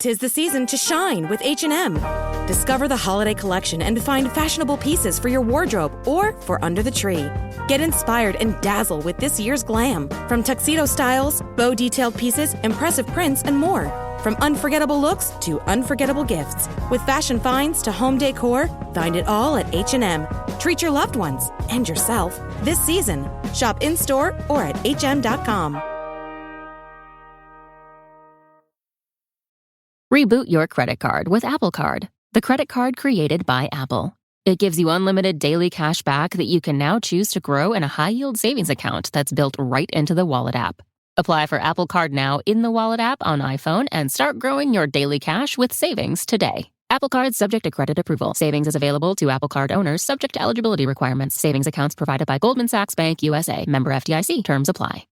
'Tis the season to shine with H&M. Discover the holiday collection and find fashionable pieces for your wardrobe or for under the tree. Get inspired and dazzle with this year's glam. From tuxedo styles, bow detailed pieces, impressive prints, and more. From unforgettable looks to unforgettable gifts. With fashion finds to home decor, find it all at H&M. Treat your loved ones and yourself this season. Shop in-store or at hm.com. Reboot your credit card with Apple Card, the credit card created by Apple. It gives you unlimited daily cash back that you can now choose to grow in a high-yield savings account that's built right into the Wallet app. Apply for Apple Card now in the Wallet app on iPhone and start growing your daily cash with savings today. Apple Card subject to credit approval. Savings is available to Apple Card owners subject to eligibility requirements. Savings accounts provided by Goldman Sachs Bank USA. Member FDIC. Terms apply.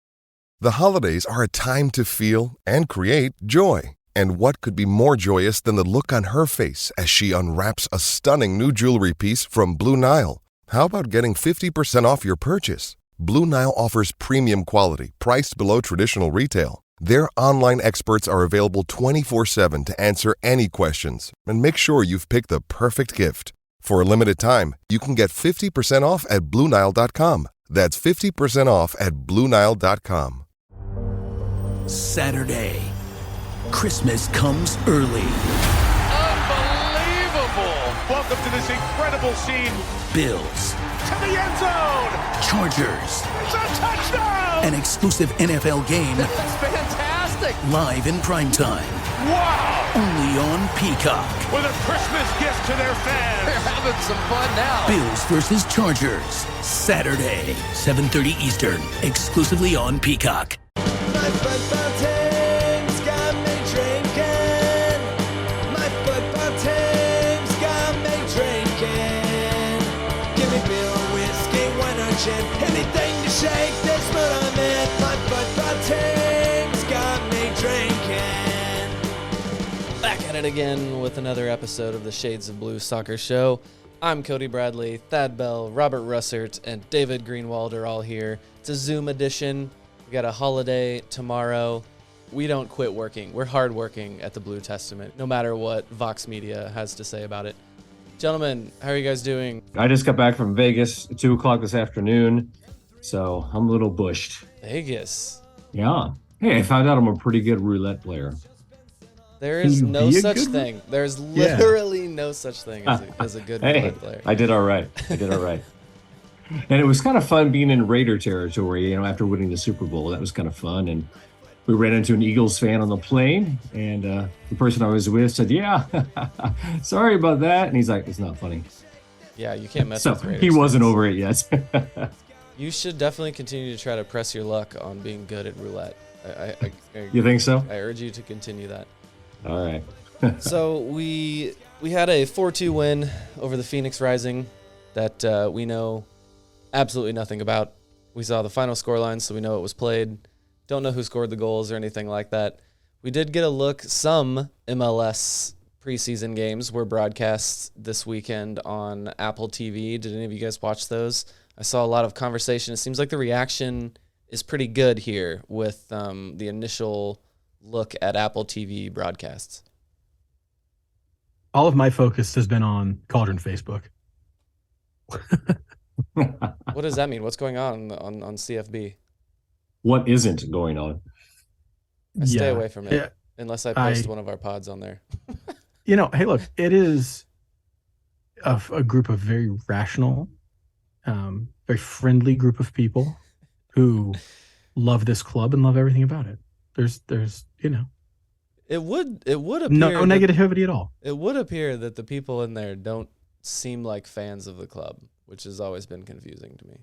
The holidays are a time to feel and create joy. And what could be more joyous than the look on her face as she unwraps a stunning new jewelry piece from Blue Nile? How about getting 50% off your purchase? Blue Nile offers premium quality, priced below traditional retail. Their online experts are available 24/7 to answer any questions and make sure you've picked the perfect gift. For a limited time, you can get 50% off at BlueNile.com. That's 50% off at BlueNile.com. Saturday. Christmas comes early. Unbelievable! Welcome to this incredible scene. Bills. To the end zone! Chargers. It's a touchdown! An exclusive NFL game. That's fantastic! Live in primetime. Wow! Only on Peacock. With a Christmas gift to their fans. They're having some fun now. Bills versus Chargers. Saturday, 7:30 Eastern. Exclusively on Peacock. My football team's got me drinking. My football team's got me drinking. Give me beer, whiskey, wine or gin. Anything to shake this mood I'm in. My football team's got me drinking. Back at it again with another episode of the Shades of Blue Soccer Show. I'm Cody Bradley, Thad Bell, Robert Russert, and David Greenwald are all here. It's a Zoom edition. We got a holiday tomorrow. We don't quit working. We're hard working at the Blue Testament, no matter what Vox Media has to say about it. Gentlemen, how are you guys doing? I just got back from Vegas at 2 o'clock this afternoon, so I'm a little bushed. Vegas? Yeah. Hey, I found out I'm a pretty good roulette player. There is no such thing. There's literally no such thing as a good roulette player. I did all right. And it was kind of fun being in Raider territory, after winning the Super Bowl. That was kind of fun. And we ran into an Eagles fan on the plane, and the person I was with said, yeah, sorry about that. And he's like, it's not funny. Yeah, you can't mess so with Raiders. He wasn't over it yet. You should definitely continue to try to press your luck on being good at roulette. You think so? I urge you to continue that. All right. So we had a 4-2 win over the Phoenix Rising that we know absolutely nothing about. We saw the final scoreline, so we know it was played. Don't know who scored the goals or anything like that. We did get a look. Some MLS preseason games were broadcast this weekend on Apple TV. Did any of you guys watch those? I saw a lot of conversation. It seems like the reaction is pretty good here with the initial look at Apple TV broadcasts. All of my focus has been on Cauldron Facebook. What does that mean? What's going on CFB? What isn't going on? I stay away from it unless I post one of our pods on there. Hey, look, it is a group of very rational, very friendly group of people who love this club and love everything about it. There's It would appear no negativity at all. It would appear that the people in there don't seem like fans of the club, which has always been confusing to me.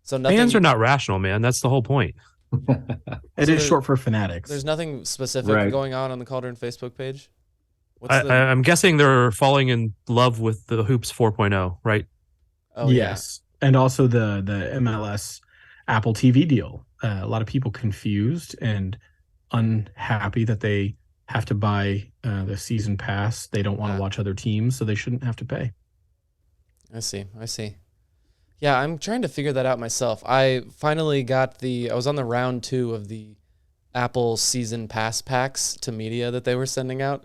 So fans are not rational, man. That's the whole point. It is short for fanatics. There's nothing specific going on the Cauldron Facebook page? I'm guessing they're falling in love with the Hoops 4.0, right? Oh, yes. Yeah. And also the MLS Apple TV deal. A lot of people confused and unhappy that they have to buy the season pass. They don't want to watch other teams, so they shouldn't have to pay. I see. Yeah, I'm trying to figure that out myself. I finally got I was on the round 2 of the Apple season pass packs to media that they were sending out.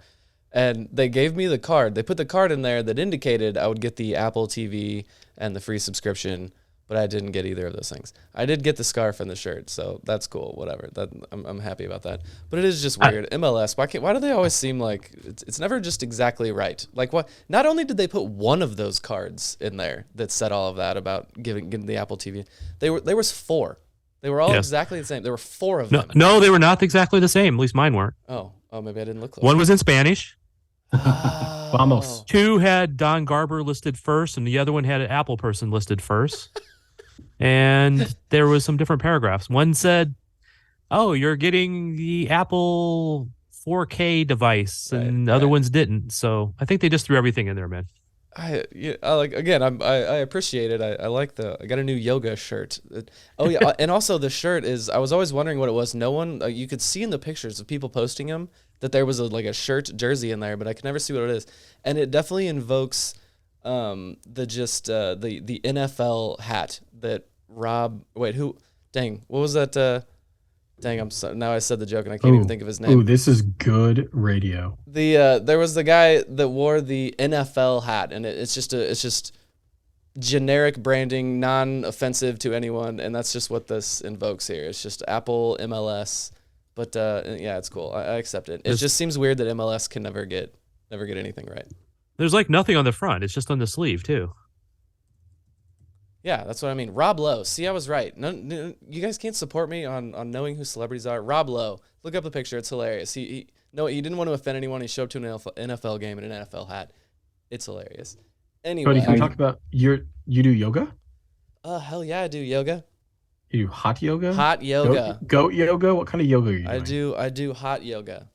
And they gave me the card. They put the card in there that indicated I would get the Apple TV and the free subscription, but I didn't get either of those things. I did get the scarf and the shirt, so that's cool. Whatever. I'm happy about that. But it is just weird. MLS. Why do they always seem like it's never just exactly right? Like what? Not only did they put one of those cards in there that said all of that about getting the Apple TV, there was 4. They were all exactly the same. There were 4 of them. No, they were not exactly the same. At least mine weren't. Oh, maybe I didn't look close. One was in Spanish. Vamos. 2 had Don Garber listed first, and the other one had an Apple person listed first. And there was some different paragraphs. One said, "Oh, you're getting the Apple 4K device," and the other ones didn't. So I think they just threw everything in there, man. I appreciate it. I like I got a new yoga shirt. Oh yeah, and also the shirt is. I was always wondering what it was. No one, you could see in the pictures of people posting them that there was a shirt jersey in there, but I could never see what it is. And it definitely invokes the NFL hat that Rob. Wait, who? Dang, what was that? Dang, I'm so, now I said the joke and I can't even think of his name. Ooh, this is good radio. There was the guy that wore the NFL hat, and it's just generic branding, non-offensive to anyone, and that's just what this invokes here. It's just Apple MLS, but yeah, it's cool. I accept it. It just seems weird that MLS can never get anything right. There's nothing on the front. It's just on the sleeve too. Yeah, that's what I mean. Rob Lowe. See, I was right. No, you guys can't support me on knowing who celebrities are. Rob Lowe. Look up the picture. It's hilarious. He didn't want to offend anyone. He showed up to an NFL game in an NFL hat. It's hilarious. Anyway. Cody, can we talk about you do yoga? Hell yeah, I do yoga. You do hot yoga? Hot yoga. Goat yoga? What kind of yoga are you doing? I do hot yoga.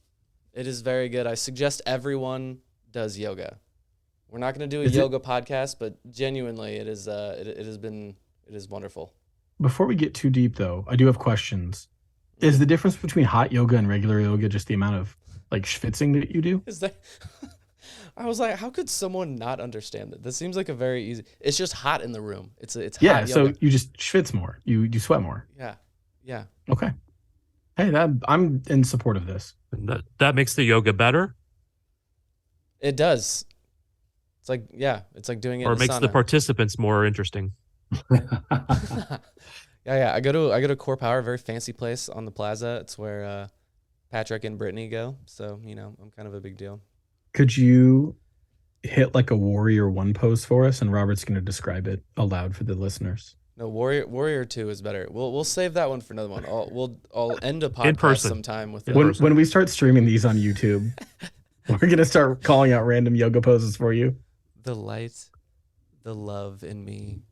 It is very good. I suggest everyone does yoga. We're not going to do a yoga podcast, but genuinely, it is wonderful. Before we get too deep, though, I do have questions. Is the difference between hot yoga and regular yoga just the amount of schwitzing that you do? Is that? I was like, how could someone not understand that? This seems like a very easy. It's just hot in the room. It's hot yoga. So you just schwitz more. You sweat more. Yeah. Okay. Hey, I'm in support of this. That makes the yoga better. It does. It's like doing it. Or in makes sauna. the participants more interesting. Yeah. I go to Core Power, a very fancy place on the plaza. It's where Patrick and Brittany go. So I'm kind of a big deal. Could you hit a Warrior 1 pose for us, and Robert's going to describe it aloud for the listeners? No, Warrior 2 is better. We'll save that one for another one. I'll end a podcast sometime with when we start streaming these on YouTube. We're going to start calling out random yoga poses for you. The light, the love in me.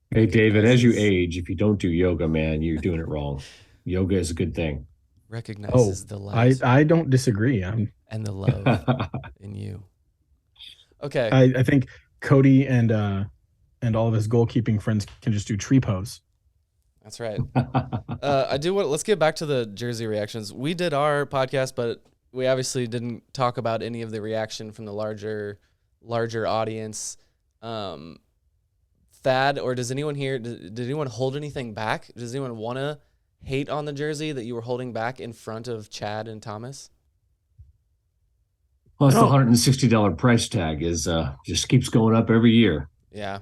Hey, David, as you age, if you don't do yoga, man, you're doing it wrong. Yoga is a good thing. Recognizes the light. I don't disagree. And the love in you. Okay. I think Cody and all of his goalkeeping friends can just do tree pose. That's right. Let's get back to the jersey reactions. We did our podcast, but we obviously didn't talk about any of the reaction from the larger audience. Thad, or does anyone here, did anyone hold anything back? Does anyone want to hate on the jersey that you were holding back in front of Chad and Thomas? Plus the $160 price tag is just keeps going up every year. Yeah.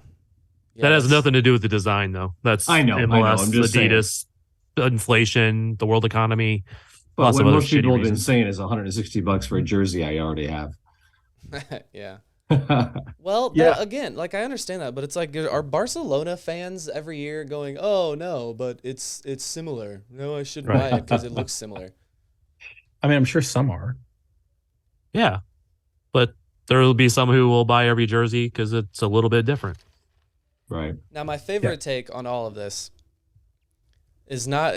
That has nothing to do with the design, though. That's MLS, I'm just Adidas, inflation, the world economy. But what most people have been saying is $160 for a jersey I already have. Yeah. Well, again, I understand that, but it's are Barcelona fans every year going, "Oh no, but it's similar. No, I shouldn't buy it because it looks similar." I mean, I'm sure some are. Yeah, but there will be some who will buy every jersey because it's a little bit different. Right. Now, my favorite take on all of this is not,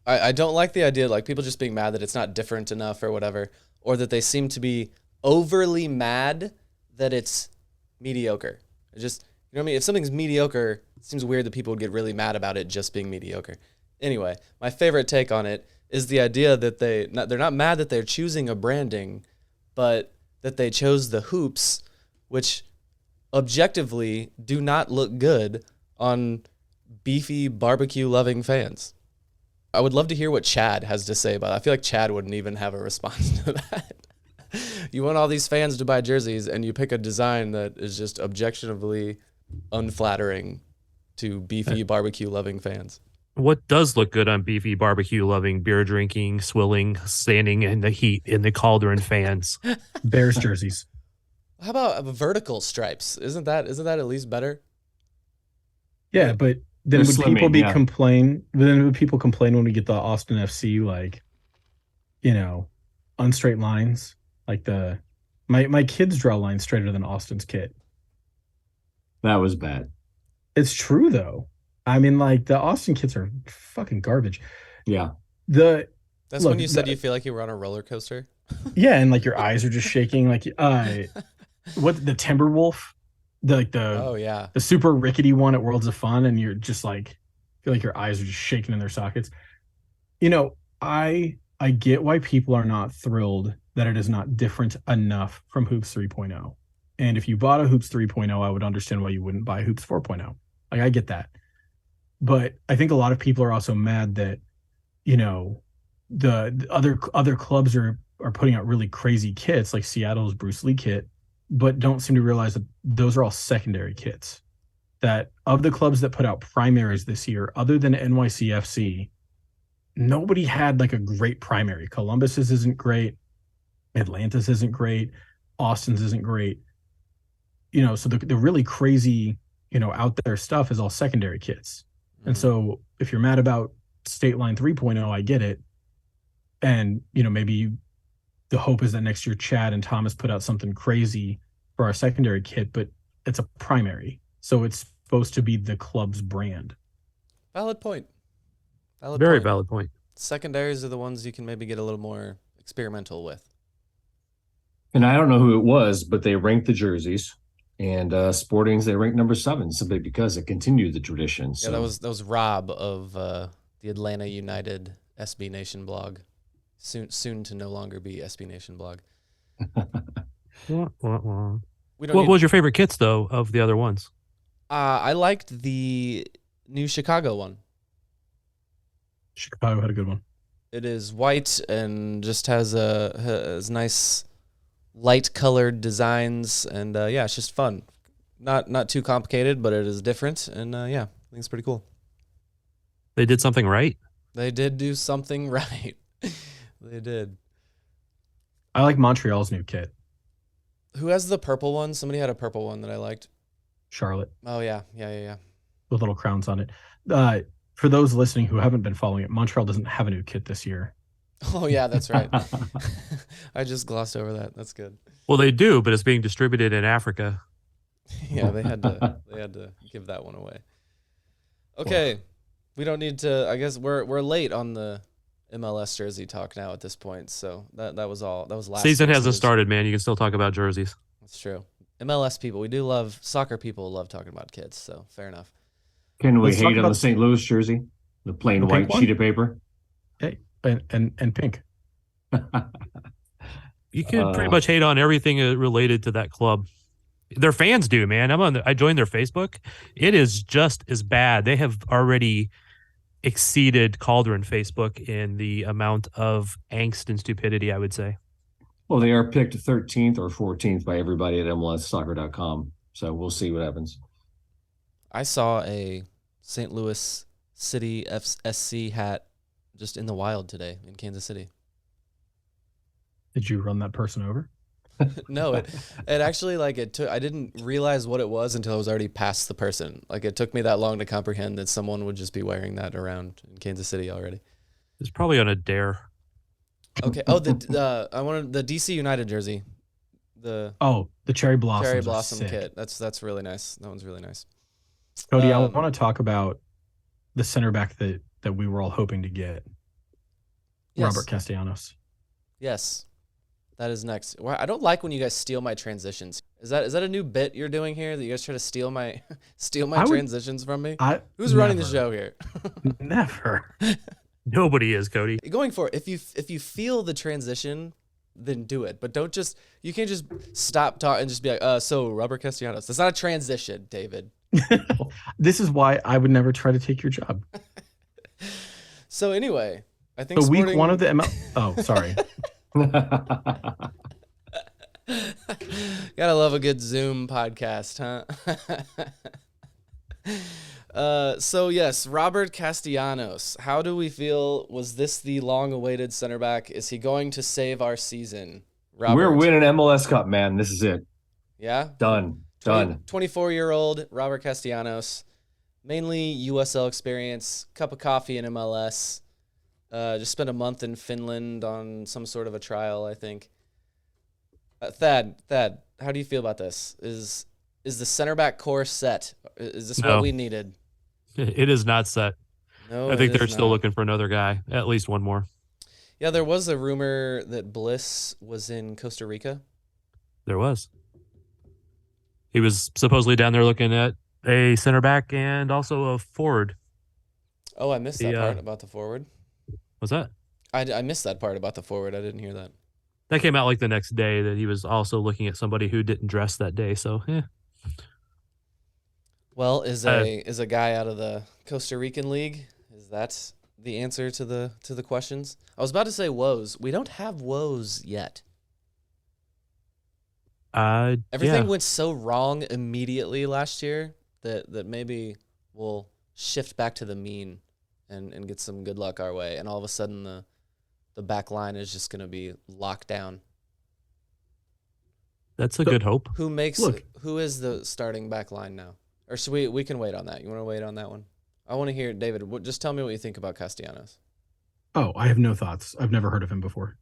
I don't like the idea people just being mad that it's not different enough or whatever, or that they seem to be overly mad that it's mediocre. It just, what I mean? If something's mediocre, it seems weird that people would get really mad about it just being mediocre. Anyway, my favorite take on it is the idea that they're not mad that they're choosing a branding, but that they chose the hoops, which objectively do not look good on beefy barbecue loving fans. I would love to hear what Chad has to say about it. I feel like Chad wouldn't even have a response to that. You want all these fans to buy jerseys, and you pick a design that is just objectively unflattering to beefy barbecue-loving fans. What does look good on beefy barbecue-loving, beer-drinking, swilling, standing in the heat in the cauldron fans? Bears jerseys. How about vertical stripes? Isn't that at least better? Yeah, but then They're would slimming, people be yeah. complain? Then would people complain when we get the Austin FC unstraight lines? Like my kids draw lines straighter than Austin's kit. That was bad. It's true though. I mean, like the Austin kits are fucking garbage. Yeah. That's when you said you feel like you were on a roller coaster. Yeah, and like your eyes are just shaking. Like what the Timberwolf, the super rickety one at Worlds of Fun, and you're just like feel like your eyes are just shaking in their sockets. I get why people are not thrilled that it is not different enough from Hoops 3.0. And if you bought a Hoops 3.0, I would understand why you wouldn't buy Hoops 4.0. Like I get that. But I think a lot of people are also mad that, the other clubs are putting out really crazy kits like Seattle's Bruce Lee kit, but don't seem to realize that those are all secondary kits. That of the clubs that put out primaries this year, other than NYCFC, nobody had like a great primary. Columbus's isn't great. Atlanta's isn't great. Austin's isn't great. So the really crazy, out there stuff is all secondary kits. And so if you're mad about State Line 3.0, I get it. And, maybe the hope is that next year Chad and Thomas put out something crazy for our secondary kit, but it's a primary. So it's supposed to be the club's brand. Valid point. Very valid point. Secondaries are the ones you can maybe get a little more experimental with. And I don't know who it was, but they ranked the jerseys. And Sporting's, they ranked number 7 simply because it continued the tradition. So. Yeah, that was Rob of the Atlanta United SB Nation blog. Soon to no longer be SB Nation blog. What was your favorite kits, though, of the other ones? I liked the new Chicago one. Chicago had a good one. It is white and just has nice light-colored designs, and it's just fun. Not too complicated, but it is different, and I think it's pretty cool. They did something right. They did do something right. They did. I like Montreal's new kit. Who has the purple one? Somebody had a purple one that I liked. Charlotte. Oh, yeah. With little crowns on it. For those listening who haven't been following it, Montreal doesn't have a new kit this year. Oh, yeah, that's right. I just glossed over that. That's good. Well, they do, but it's being distributed in Africa. Yeah, they had to give that one away. Okay, we don't need to. I guess we're late on the MLS jersey talk now at this point. So that was all. That was last season hasn't news. started, man. You can still talk about jerseys. That's true. MLS people, we do love soccer. People love talking about kids. So fair enough. Can we Let's talk hate on about the St. Louis jersey? The plain the white pink sheet one? of paper? Hey, and pink. You can pretty much hate on everything related to that club. Their fans do, man. I joined their Facebook. It is just as bad. They have already exceeded Cauldron Facebook in the amount of angst and stupidity, I would say. Well, they are picked 13th or 14th by everybody at MLSsoccer.com. So we'll see what happens. I saw a St. Louis City SC hat just in the wild today in Kansas City. Did you run that person over? No, it actually I didn't realize what it was until I was already past the person. Like it took me that long to comprehend that someone would just be wearing that around in Kansas City already. It's probably on a dare. Okay. Oh, I wanted the DC United jersey. The cherry blossom. Cherry blossom kit. That's really nice. That one's really nice. Cody, I want to talk about the center back that we were all hoping to get. Yes. Robert Castellanos. Yes. That is next. I don't like when you guys steal my transitions. Is that a new bit you're doing here that you guys try to steal my transitions from me? Who's running the show here? Never. Nobody is, Cody. Going for it. If you feel the transition, then do it. But you can't just stop talking and just be like, so Robert Castellanos. That's not a transition, David. This is why I would never try to take your job. So anyway, I think So Sporting... week one of the ML. Oh, sorry. Gotta love a good Zoom podcast, huh? So yes, Robert Castellanos. How do we feel? Was this the long-awaited center back? Is he going to save our season? Robert. We're winning MLS Cup, man. This is it. Yeah? Done. 24-year-old Robert Castellanos. Mainly USL experience, cup of coffee in MLS. Just spent a month in Finland on some sort of a trial, I think. Thad, how do you feel about this? Is the center back core set? Is this what we needed? It is not set. No, I think they're still looking for another guy, at least one more. Yeah, there was a rumor that Bliss was in Costa Rica. There was. He was supposedly down there looking at a center back and also a forward. Oh, I missed that part about the forward. What's that? I missed that part about the forward. I didn't hear that. That came out like the next day that he was also looking at somebody who didn't dress that day. So, yeah. Well, is a guy out of the Costa Rican league? Is that the answer to the questions? I was about to say woes. We don't have woes yet. Everything went so wrong immediately last year that maybe we'll shift back to the mean and get some good luck our way. And all of a sudden the back line is just going to be locked down. That's a good hope. Who is the starting back line now? Or should we can wait on that? You want to wait on that one? I want to hear, David, just tell me what you think about Castellanos. Oh, I have no thoughts. I've never heard of him before.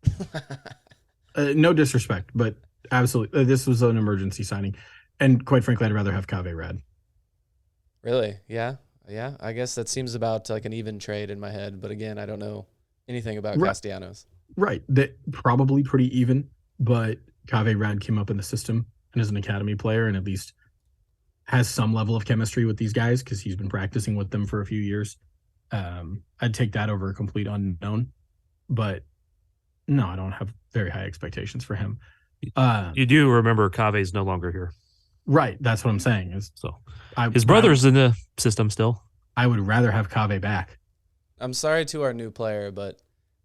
No disrespect, but absolutely. This was an emergency signing. And quite frankly, I'd rather have Cave Rad. Really? Yeah. Yeah. I guess that seems about like an even trade in my head. But again, I don't know anything about Castellanos. Right. That probably pretty even, but Cave Rad came up in the system and is an academy player and at least has some level of chemistry with these guys because he's been practicing with them for a few years. I'd take that over a complete unknown, but no, I don't have very high expectations for him. You do remember Cave's no longer here. Right. That's what I'm saying. His brother's in the system still. I would rather have Cave back. I'm sorry to our new player, but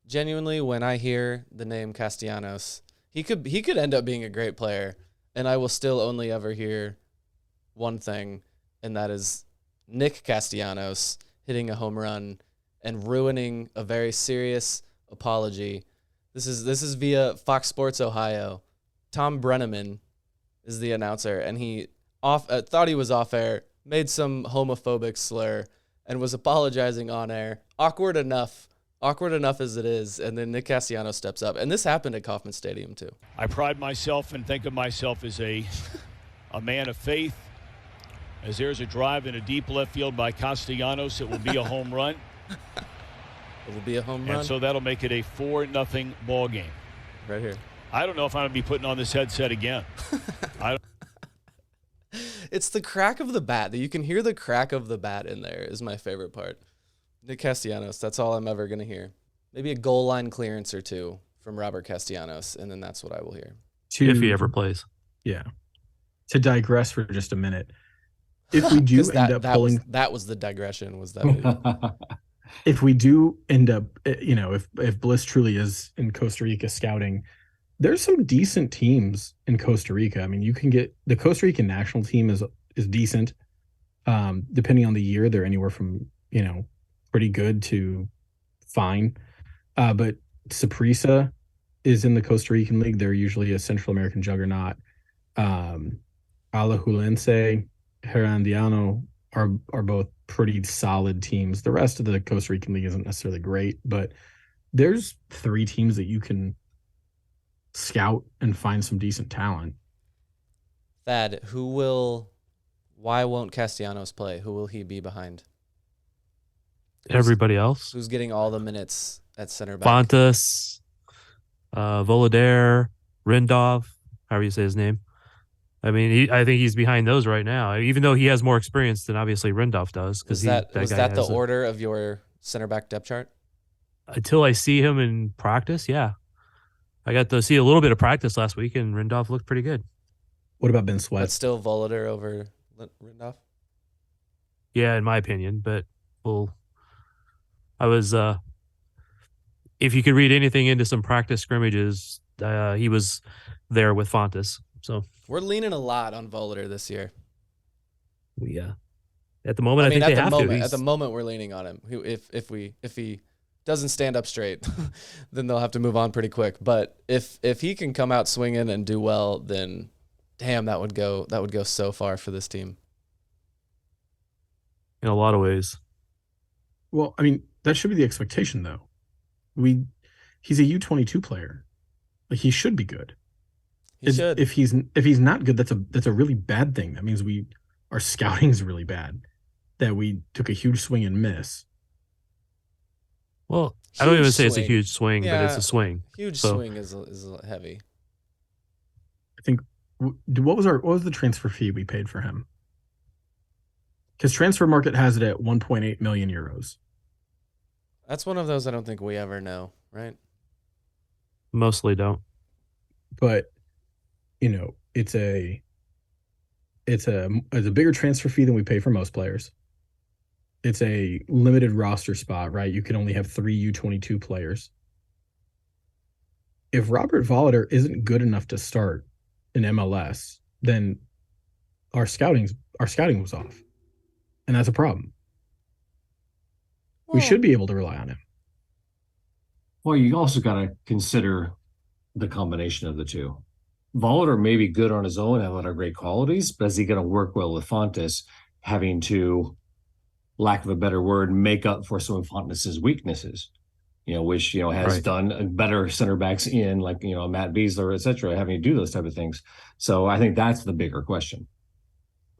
genuinely, when I hear the name Castellanos, he could end up being a great player, and I will still only ever hear one thing, and that is Nick Castellanos hitting a home run and ruining a very serious apology. This is via Fox Sports Ohio. Tom Brenneman is the announcer, and he thought he was off air, made some homophobic slur, and was apologizing on air. Awkward enough as it is, and then Nick Castellanos steps up. And this happened at Kauffman Stadium, too. I pride myself and think of myself as a man of faith. As there's a drive in a deep left field by Castellanos, it will be a home run. It will be a home run. And so that'll make it a 4-0 ball game. Right here. I don't know if I'm going to be putting on this headset again. It's the crack of the bat. You can hear the crack of the bat in there is my favorite part. Nick Castellanos, that's all I'm ever going to hear. Maybe a goal line clearance or two from Robert Castellanos, and then that's what I will hear. If he ever plays. Yeah. To digress for just a minute. If we do end up pulling... That was the digression, was that If we do end up, if Bliss truly is in Costa Rica scouting, there's some decent teams in Costa Rica. I mean, you can get the Costa Rican national team is decent. Depending on the year, they're anywhere from, pretty good to fine. But Saprissa is in the Costa Rican league. They're usually a Central American juggernaut. Alajuelense, Herediano are both pretty solid teams. The rest of the Costa Rican league isn't necessarily great, but there's 3 teams that you can scout and find some decent talent. Thad, why won't Castellanos play? Who will he be behind? Everybody else. Who's getting all the minutes at center back? Fontas, Voloder, Rindov, however you say his name. I mean, I think he's behind those right now, even though he has more experience than obviously Rindov does. Was that the order of your center back depth chart? Until I see him in practice, yeah. I got to see a little bit of practice last week, and Rindov looked pretty good. What about Ben Sweat? But still Voloder over Rindov? Yeah, in my opinion. But I was if you could read anything into some practice scrimmages, he was there with Fontas. So we're leaning a lot on Voloder this year. Yeah. At the moment, I think they have to. At the moment, we're leaning on him. If he doesn't stand up straight, then they'll have to move on pretty quick. But if he can come out swinging and do well, then damn, that would go so far for this team. In a lot of ways. Well, I mean, that should be the expectation, though. He's a U22 player. Like, he should be good. He should. If he's not good, that's a really bad thing. That means our scouting is really bad. That we took a huge swing and miss. Well, I don't even say it's a huge swing, but it's a swing. Huge swing is heavy. I think. What was the transfer fee we paid for him? Because Transfer Market has it at 1.8 million euros. That's one of those I don't think we ever know, right? Mostly don't. But it's a bigger transfer fee than we pay for most players. It's a limited roster spot, right? You can only have 3 U22 players. If Robert Voloder isn't good enough to start in MLS, then our scouting was off. And that's a problem. We should be able to rely on him. Well, you also got to consider the combination of the two. Voloder may be good on his own, have a lot of great qualities, but is he going to work well with Fontas, having to, lack of a better word, make up for some of Fontas's weaknesses, which, has done better center backs in, like, Matt Beasler, et cetera, having to do those type of things. So I think that's the bigger question.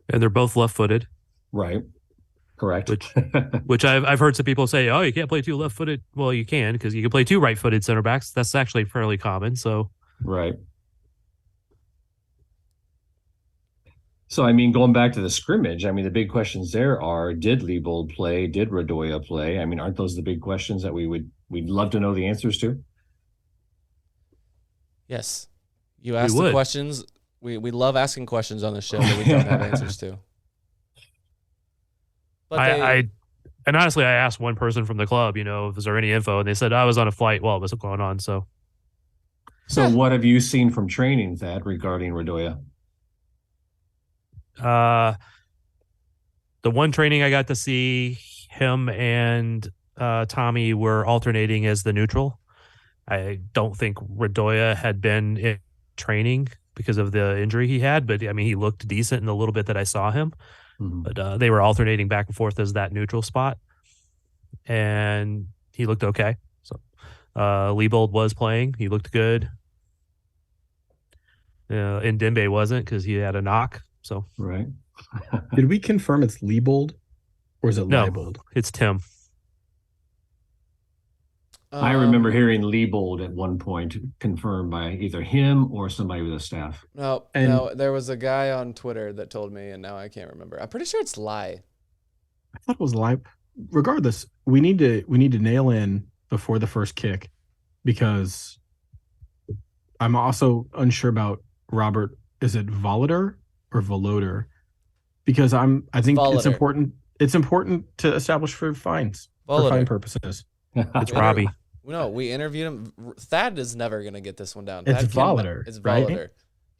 And they're both left-footed. Right. Correct. Which I've heard some people say, oh, you can't play 2 left-footed. Well, you can, because you can play 2 right-footed center backs. That's actually fairly common. So right. So, I mean, going back to the scrimmage, I mean, the big questions there are, did Leibold play? Did Radoja play? I mean, aren't those the big questions that we'd love to know the answers to? Yes. You ask the questions. We love asking questions on the show that we don't have answers to. But and honestly, I asked one person from the club, is there any info? And they said I was on a flight while it was going on. So what have you seen from training, Thad, regarding Radoja? The one training I got to see, him and Tommy were alternating as the neutral. I don't think Radoja had been in training because of the injury he had, but I mean, he looked decent in the little bit that I saw him. Mm-hmm. But they were alternating back and forth as that neutral spot, and he looked okay. So Leibold was playing; he looked good. And Dembe wasn't because he had a knock. So right. Did we confirm it's Leibold or is it Leibold? No, it's Tim. I remember hearing Leibold at one point confirmed by either him or somebody with the staff. No, there was a guy on Twitter that told me, and now I can't remember. I'm pretty sure it's Lai. I thought it was Lai. Regardless, we need to nail in before the first kick, because I'm also unsure about Robert. Is it Voloder or Voloder? Because I think Voloder. It's important to establish for fines, for fine purposes. It's Robbie. No, we interviewed him. Thad is never going to get this one down. It's Voloder. It's Voloder.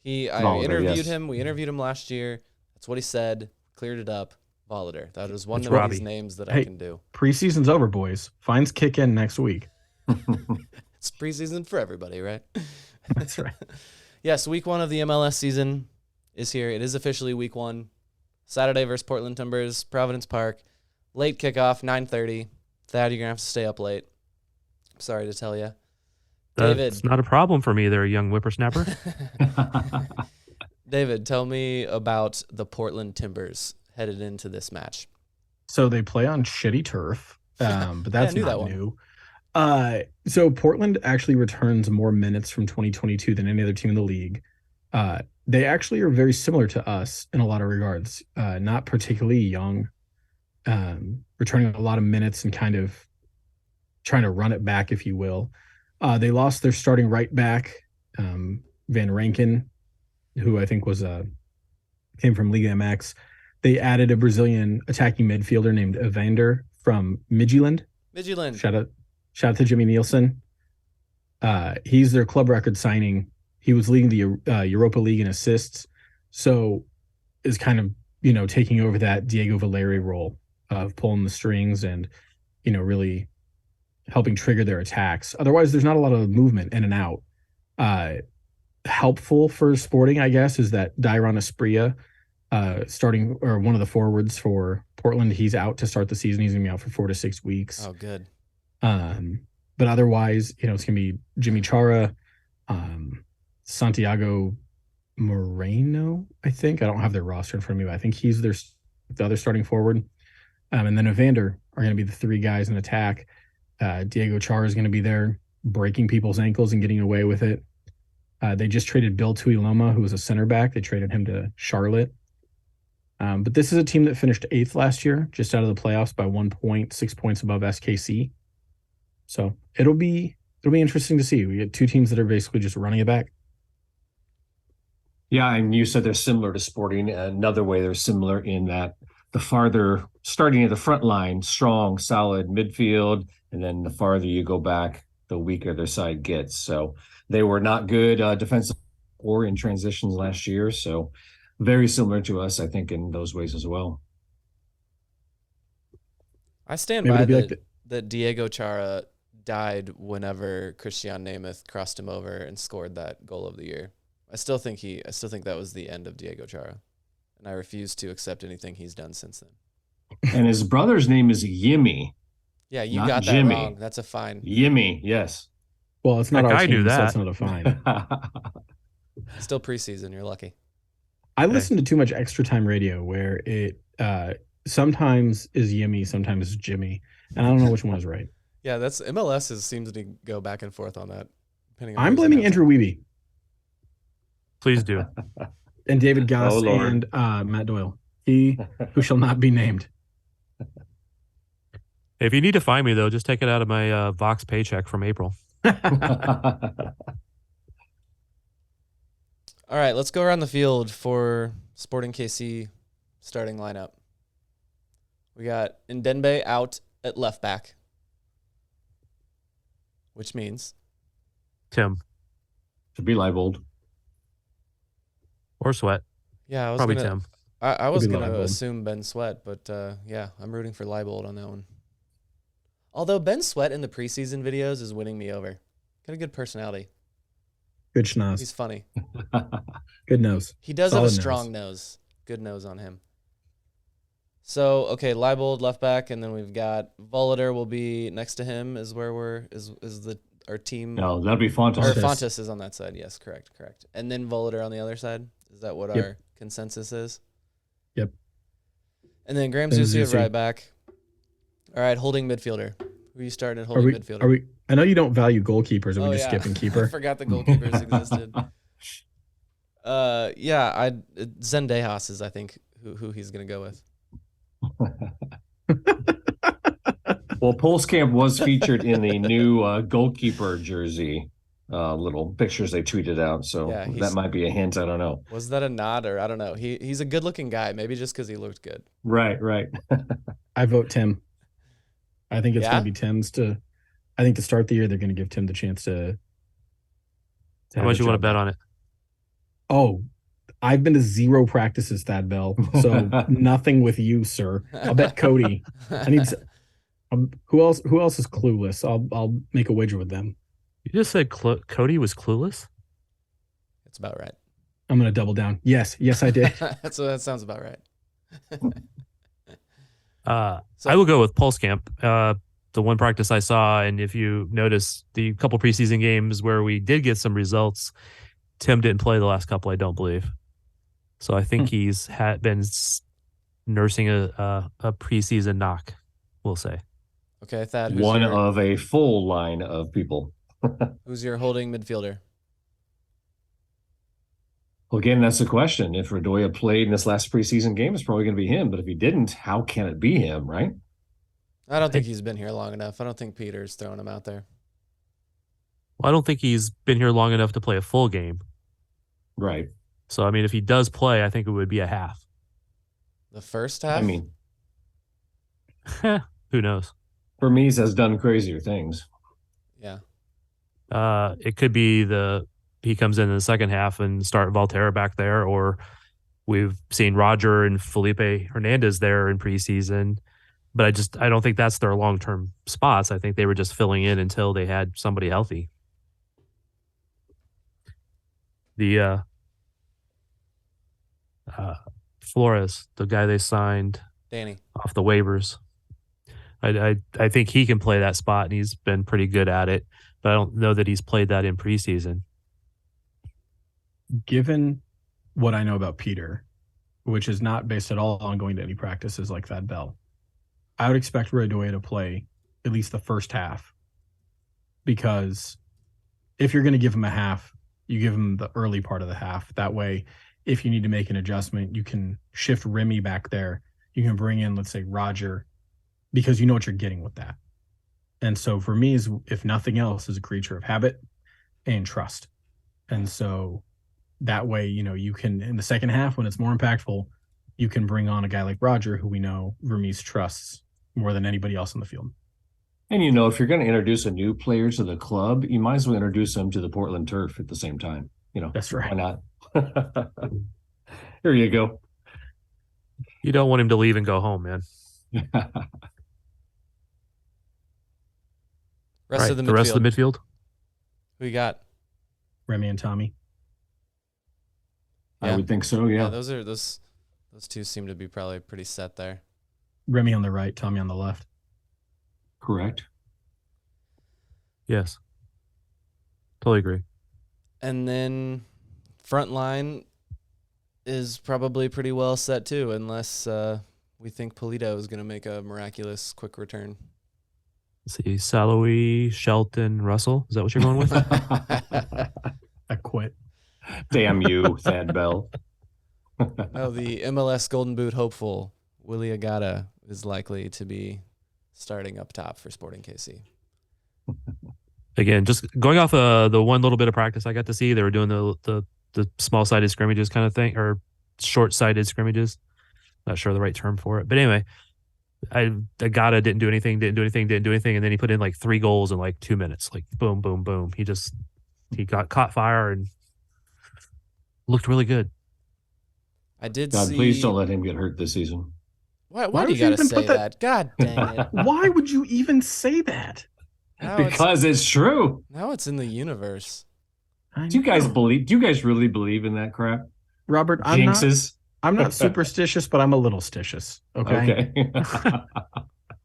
Right? I interviewed him. We interviewed him last year. That's what he said. Cleared it up. Voloder. That is one of these names that I can do. Preseason's over, boys. Fines kick in next week. It's preseason for everybody, right? That's right. Yes, week 1 of the MLS season is here. It is officially week 1. Saturday versus Portland Timbers, Providence Park. Late kickoff, 9:30. Thad, you're going to have to stay up late. I'm sorry to tell you. David. It's not a problem for me there, young whippersnapper. David, tell me about the Portland Timbers headed into this match. So they play on shitty turf, but that's not new. So Portland actually returns more minutes from 2022 than any other team in the league. They actually are very similar to us in a lot of regards. Not particularly young, returning a lot of minutes and kind of trying to run it back, if you will. They lost their starting right back, Van Rankin, who I think came from Liga MX. They added a Brazilian attacking midfielder named Evander from Midtjylland. Midtjylland. Shout out to Jimmy Nielsen. He's their club record signing. He was leading the Europa League in assists, so is kind of taking over that Diego Valeri role of pulling the strings and really helping trigger their attacks. Otherwise, there's not a lot of movement in and out. Helpful for Sporting, I guess, is that Dairon Asprilla, starting or one of the forwards for Portland, he's out to start the season. He's gonna be out for 4 to 6 weeks. Oh, good. But otherwise, it's gonna be Jimmy Chara, Santiago Moreno. I think I don't have their roster in front of me, but I think he's the other starting forward. And then Evander are gonna be the 3 guys in attack. Diego Chara is gonna be there, breaking people's ankles and getting away with it. They just traded Bill Tuiloma, who was a center back. They traded him to Charlotte. But this is a team that finished 8th last year, just out of the playoffs by 1 point, 6 points above SKC. So it'll be interesting to see. We get 2 teams that are basically just running it back. Yeah, and you said they're similar to Sporting. Another way they're similar in that the farther, starting at the front line, strong, solid midfield, and then the farther you go back, the weaker their side gets. So they were not good defensive or in transitions last year. So very similar to us, I think, in those ways as well. I stand by that Diego Chara died whenever Christian Nemeth crossed him over and scored that goal of the year. I still think that was the end of Diego Chara, and I refuse to accept anything he's done since then. And his brother's name is Yimmy. Yeah, you got that Jimmy. wrong. That's a fine. Yimmy, yes. Well, it's not our team, so it's not a fine. Still preseason. You're lucky. I listen to too much extra time radio where it sometimes is Yimmy, sometimes is Jimmy, and I don't know which one is right. Yeah, that's MLS seems to go back and forth on that. I'm blaming Andrew Wiebe. Please do. And David Goss and Matt Doyle. He who shall not be named. If you need to find me, though, just take it out of my Vox paycheck from April. All right, let's go around the field for Sporting KC starting lineup. We got Ndenbe out at left back, which means Tim. To be Leibold. Or Sweat. Yeah, Probably Tim. I was going to assume Ben Sweat, but yeah, I'm rooting for Leibold on that one. Although Ben Sweat in the preseason videos is winning me over. Got a good personality. Good schnoz. He's funny. Good nose. He does have a strong nose. Good nose on him. So, okay, Leibold left back, and then we've got Voloder will be next to him is where our team. No, that'd be Fontas. Or Fontas is on that side. Yes, correct. And then Voloder on the other side. Is that what our consensus is? Yep. And then Graham Zusi at right back. All right, holding midfielder. Who are you starting at holding midfielder? I know you don't value goalkeepers. Are we just skipping keeper? I forgot the goalkeepers existed. Zendejas is, I think, who he's going to go with. Well, Pulskamp was featured in the new goalkeeper jersey, little pictures they tweeted out. So that might be a hint. I don't know. Was that a nod or I don't know? He's a good looking guy. Maybe just because he looked good. Right. I vote Tim. I think it's going to be Tim's I think to start the year, they're going to give Tim the chance to how much you want to bet on it? Oh, I've been to 0 practices, Thad Bell. So nothing with you, sir. I'll bet Cody. I need who else is clueless? I'll make a wager with them. You just said Cody was clueless? That's about right. I'm going to double down. Yes, I did. That sounds about right. I will go with Pulskamp. The one practice I saw, and if you notice the couple preseason games where we did get some results, Tim didn't play the last couple, I don't believe. So I think he's been nursing a preseason knock, we'll say. Okay, Thad. One of a full line of people. Who's your holding midfielder? Well, again, that's the question. If Radoya played in this last preseason game, it's probably going to be him. But if he didn't, how can it be him, right? I don't think he's been here long enough. I don't think Peter's throwing him out there. Well, I don't think he's been here long enough to play a full game. Right. So, I mean, if he does play, I think it would be a half. The first half? I mean, who knows? Vermes has done crazier things. Yeah. It could be he comes in the second half and start Valterra back there, or we've seen Roger and Felipe Hernandez there in preseason. But I don't think that's their long-term spots. I think they were just filling in until they had somebody healthy. The Flores, the guy they signed Danny off the waivers, I think he can play that spot, and he's been pretty good at it. But I don't know that he's played that in preseason. Given what I know about Peter, which is not based at all on going to any practices like Thad Bell, I would expect Redoya to play at least the first half, because if you're going to give him a half, you give him the early part of the half. That way, if you need to make an adjustment, you can shift Remy back there. You can bring in, let's say, Roger, because you know what you're getting with that. And so for me, if nothing else, is a creature of habit and trust. And so that way, you can, in the second half, when it's more impactful, you can bring on a guy like Roger, who we know Vermes trusts more than anybody else in the field. And if you're going to introduce a new player to the club, you might as well introduce them to the Portland turf at the same time. That's right. Why not? Here you go. You don't want him to leave and go home, man. Rest of the midfield. Who you got? Remy and Tommy. I would think so. Yeah. Those two seem to be probably pretty set there. Remy on the right, Tommy on the left. Correct. Yes. Totally agree. And then front line is probably pretty well set too, unless we think Polito is going to make a miraculous quick return. Let's see, Saloui, Shelton, Russell. Is that what you're going with? I quit. Damn you, Thad Bell. Oh, the MLS Golden Boot hopeful, Willie Agata, is likely to be starting up top for Sporting KC. Again, just going off the one little bit of practice I got to see, they were doing the small-sided scrimmages kind of thing, or short-sided scrimmages. Not sure the right term for it. But anyway, Agata didn't do anything, and then he put in like 3 goals in like 2 minutes. Like, boom, boom, boom. He got caught fire and looked really good. I did God, see... please don't let him get hurt this season. Why do you got to say that? God dang it. Why would you even say that? Because it's true. Now it's in the universe. Do you guys really believe in that crap? Robert, Jinxes? I'm not superstitious, but I'm a little stitious. Okay.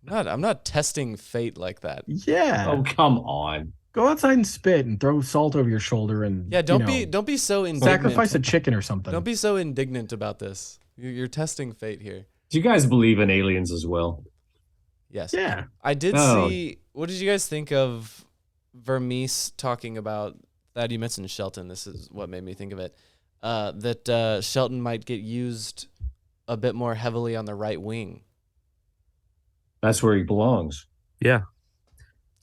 I'm not testing fate like that. Yeah. Oh, come on. Go outside and spit and throw salt over your shoulder and don't be so indignant. Sacrifice a chicken or something. Don't be so indignant about this. You're testing fate here. Do you guys believe in aliens as well? Yes. Yeah. I did see. What did you guys think of Vermes talking about that? You mentioned Shelton. This is what made me think of it. That Shelton might get used a bit more heavily on the right wing. That's where he belongs. Yeah.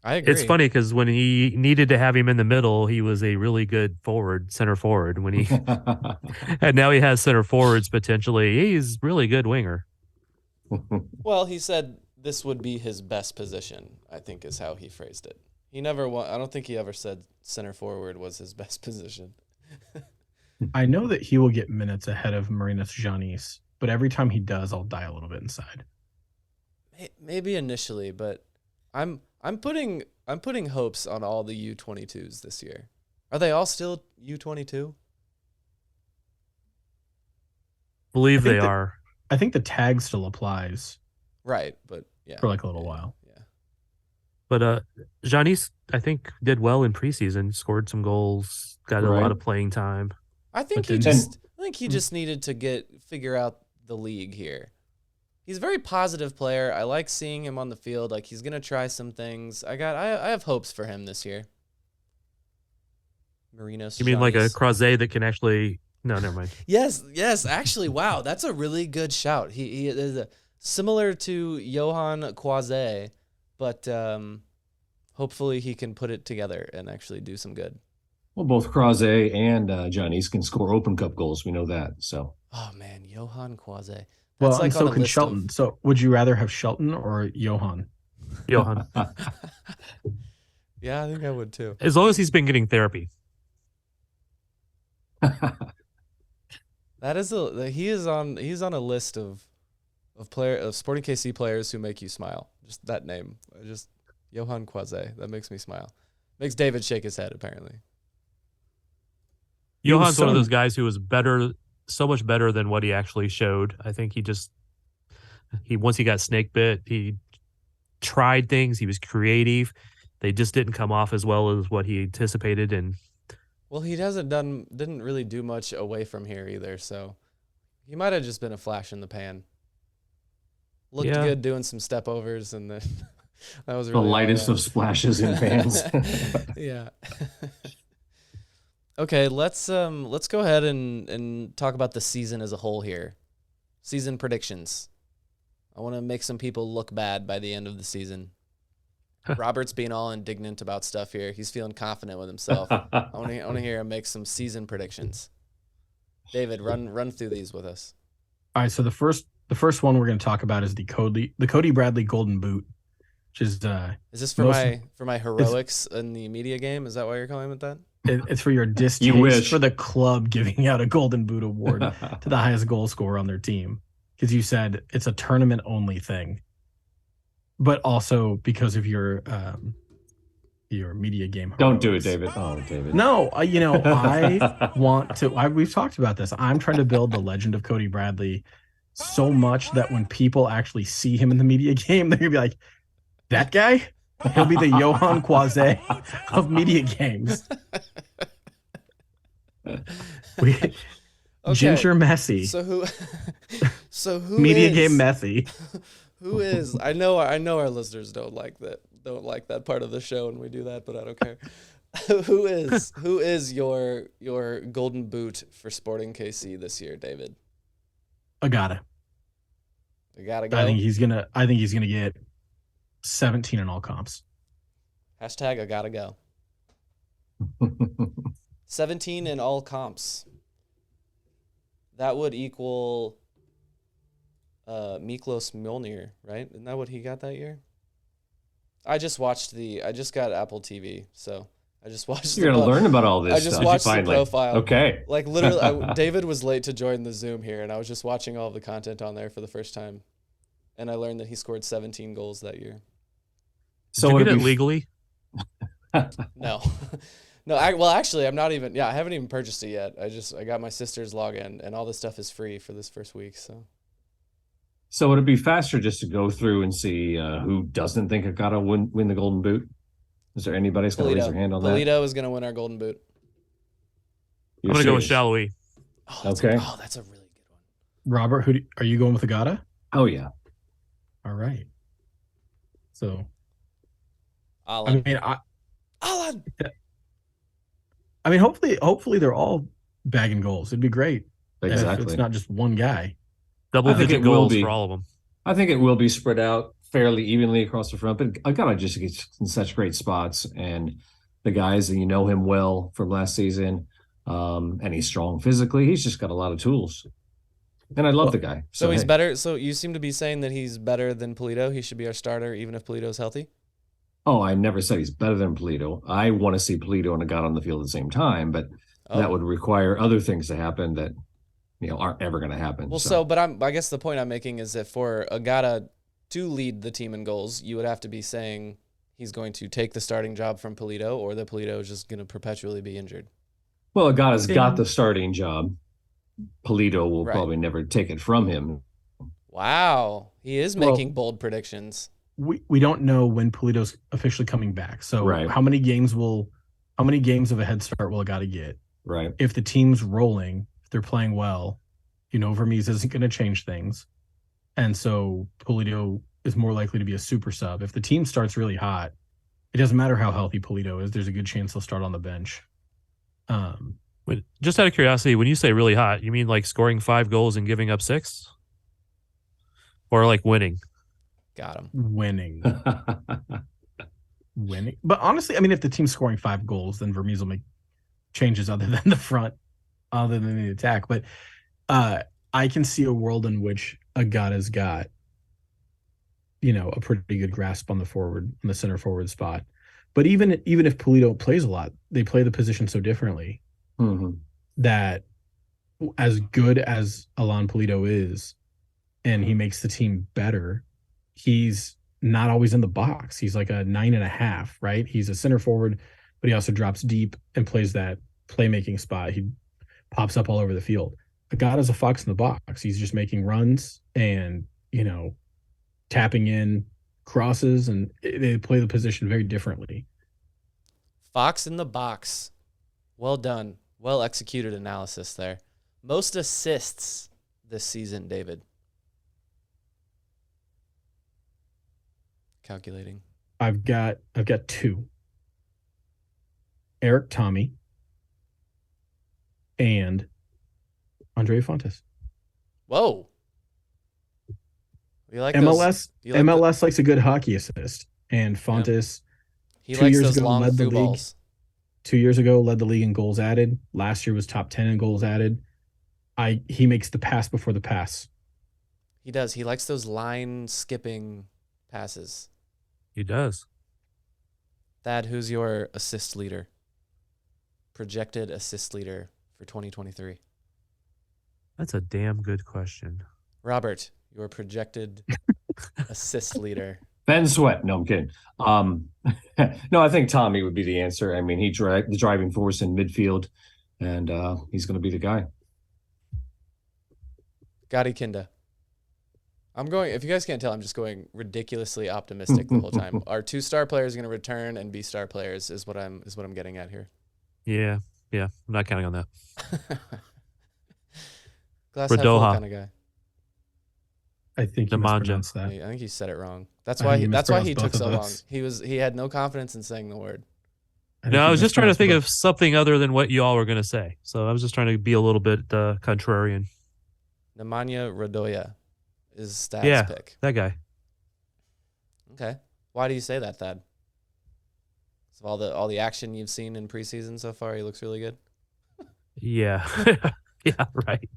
I agree. It's funny because when he needed to have him in the middle, he was a really good center forward. And now he has center forwards potentially. He's really good winger. Well, he said this would be his best position, I think is how he phrased it. I don't think he ever said center forward was his best position. I know that he will get minutes ahead of Marinos Janis, but every time he does, I'll die a little bit inside. Maybe initially, but I'm putting hopes on all the U22s this year. Are they all still U22? Believe they are. I think the tag still applies. Right, but yeah. For like a little while. Yeah. But Janis, I think, did well in preseason, scored some goals, got a lot of playing time. I think he just needed to figure out the league here. He's a very positive player. I like seeing him on the field. Like, he's gonna try some things. I have hopes for him this year. Marinos. You mean like a Crozet that can actually? No, never mind. Yes. Actually, wow, that's a really good shout. He is similar to Johan Quazet, but hopefully he can put it together and actually do some good. Well, both Crozet and Janis can score Open Cup goals. We know that. So. Oh man, Johan Quazet. Well, and so can Shelton. So would you rather have Shelton or Johan? Johan. Yeah, I think I would too. As long as he's been getting therapy. That is he's on a list of Sporting KC players who make you smile. Just that name. Johan Quase. That makes me smile. Makes David shake his head, apparently. Johan's one of those guys who was better, so much better than what he actually showed. I think once he got snake bit, he tried things. He was creative. They just didn't come off as well as what he anticipated. And well, he didn't really do much away from here either. So he might have just been a flash in the pan. Looked good doing some step overs, and then that was really the lightest of splashes in fans. Yeah. Okay, let's go ahead and talk about the season as a whole here. Season predictions. I want to make some people look bad by the end of the season. Robert's being all indignant about stuff here. He's feeling confident with himself. I want to hear him make some season predictions. David, run through these with us. All right, so the first one we're going to talk about is the Cody Bradley Golden Boot, which is this for my heroics in the media game? Is that why you're calling it that? It's for your distaste for the club giving out a Golden Boot award to the highest goal scorer on their team, because you said it's a tournament only thing, but also because of your media game. Don't do it, David. Oh, David. No, I want to. We've talked about this. I'm trying to build the legend of Cody Bradley so much that when people actually see him in the media game, they're gonna be like, "That guy." He'll be the Johan Quase of media games. Ginger Messi. So who media is, game Messi? Who is? I know our listeners don't like that part of the show when we do that, but I don't care. Who is your golden boot for Sporting KC this year, David? Agata. Agata go. I think he's gonna get 17 in all comps. Hashtag I gotta go. 17 in all comps. That would equal Miklos Milner, right? Isn't that what he got that year? I just got Apple TV, so I just watched. You're gonna learn about all this. I just watched the profile. Okay. Like literally, David was late to join the Zoom here, and I was just watching all of the content on there for the first time, and I learned that he scored 17 goals that year. So did you get it legally? No. Actually, I'm not even. Yeah, I haven't even purchased it yet. I got my sister's login, and all this stuff is free for this first week. So would it be faster just to go through and see who doesn't think Agata win the Golden Boot? Is there anybody that's going to raise their hand on that? Polito is going to win our Golden Boot. I'm going to go with Shallowy. Okay. That's a really good one. Robert, are you going with Agata? Oh yeah. All right. So. Alan. I mean, hopefully they're all bagging goals. It'd be great. Exactly. If it's not just one guy. Double-digit goals for all of them. I think it will be spread out fairly evenly across the front, but Agata just gets in such great spots, and the guys, and you know him well from last season, and he's strong physically. He's just got a lot of tools, and I love the guy. So he's better. So you seem to be saying that he's better than Polito. He should be our starter, even if Polito's healthy. Oh, I never said he's better than Polito. I want to see Polito and Agata on the field at the same time, but that would require other things to happen that aren't ever going to happen. Well, but I guess the point I'm making is that for Agata to lead the team in goals, you would have to be saying he's going to take the starting job from Polito, or that Polito is just going to perpetually be injured. Well, Agata's got the starting job. Polito will probably never take it from him. Wow, he is making bold predictions. We don't know when Polito's officially coming back. So how many games of a head start will Agata get? Right. If the team's rolling, if they're playing well, Vermes isn't going to change things. And so Polito is more likely to be a super sub. If the team starts really hot, it doesn't matter how healthy Polito is. There's a good chance he'll start on the bench. Just out of curiosity, when you say really hot, you mean like scoring 5 goals and giving up 6? Or like winning? Got him. Winning. But honestly, I mean, if the team's scoring 5 goals, then Vermes will make changes other than the front, other than the attack. But I can see a world in which Agata's got, a pretty good grasp on the center forward spot. But even if Pulido plays a lot, they play the position so differently that as good as Alan Pulido is, and he makes the team better, he's not always in the box. He's like a 9.5, right? He's a center forward, but he also drops deep and plays that playmaking spot. He pops up all over the field. God is a fox in the box. He's just making runs and, tapping in crosses, and they play the position very differently. Fox in the box. Well done. Well executed analysis there. Most assists this season, David. Calculating. I've got 2. Eric Tommy and Andreu Fontas. Whoa. You like MLS? MLS likes a good hockey assist, and Fontas. He likes those long through balls. 2 years ago, led the league in goals added. Last year was top 10 in goals added. He makes the pass before the pass. He does. He likes those line skipping passes. He does. Thad, who's your assist leader? Projected assist leader for 2023. That's a damn good question. Robert, your projected assist leader. Ben Sweat. No, I'm kidding. No, I think Tommy would be the answer. I mean, he the driving force in midfield, and he's going to be the guy. Gadi Kinda. If you guys can't tell, I'm just going ridiculously optimistic the whole time. Our 2-star players are going to return, and B-star players is what I'm getting at here. Yeah. I'm not counting on that. Glass half full kind of guy. I think you mispronounced that. I think he said it wrong. That's why he took so long. He had no confidence in saying the word. I was just trying to think of something other than what you all were going to say. So I was just trying to be a little bit contrarian. Nemanja Radoja is Stats pick. That guy. Okay. Why do you say that, Thad? So all the action you've seen in preseason so far, he looks really good? Yeah. Yeah, right.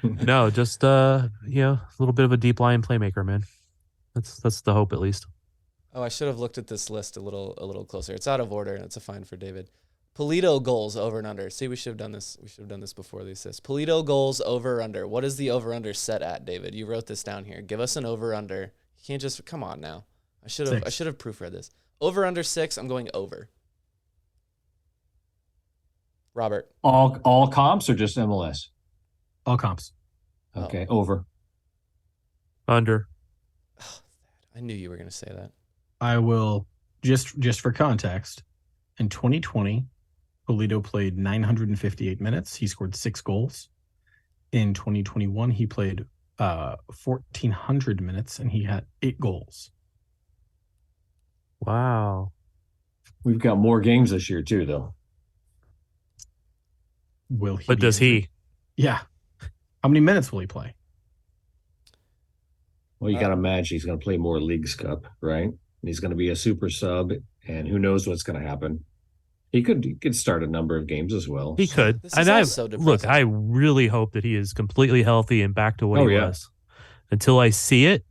No, just a little bit of a deep line playmaker, man. That's the hope, at least. Oh, I should have looked at this list a little closer. It's out of order, and it's a fine for David. Pulido goals over and under. See, we should have done this. We should have done this before the assist. Pulido goals over under. What is the over under set at, David? You wrote this down here. Give us an over under. You can't just come on now. I should have proofread this. Over under 6. I'm going over. Robert. All comps or just MLS? All comps. Okay, over. Under. Oh, I knew you were going to say that. I will just for context. In 2020, Pulido played 958 minutes. He scored 6 goals. In 2021, he played 1,400 minutes, and he had 8 goals. Wow. We've got more games this year, too, though. Will he? But does he? Yeah. How many minutes will he play? Well, you got to imagine he's going to play more Leagues Cup, right? And he's going to be a super sub, and who knows what's going to happen. He could start a number of games as well. He could. And look, I really hope that he is completely healthy and back to what he was. Until I see it,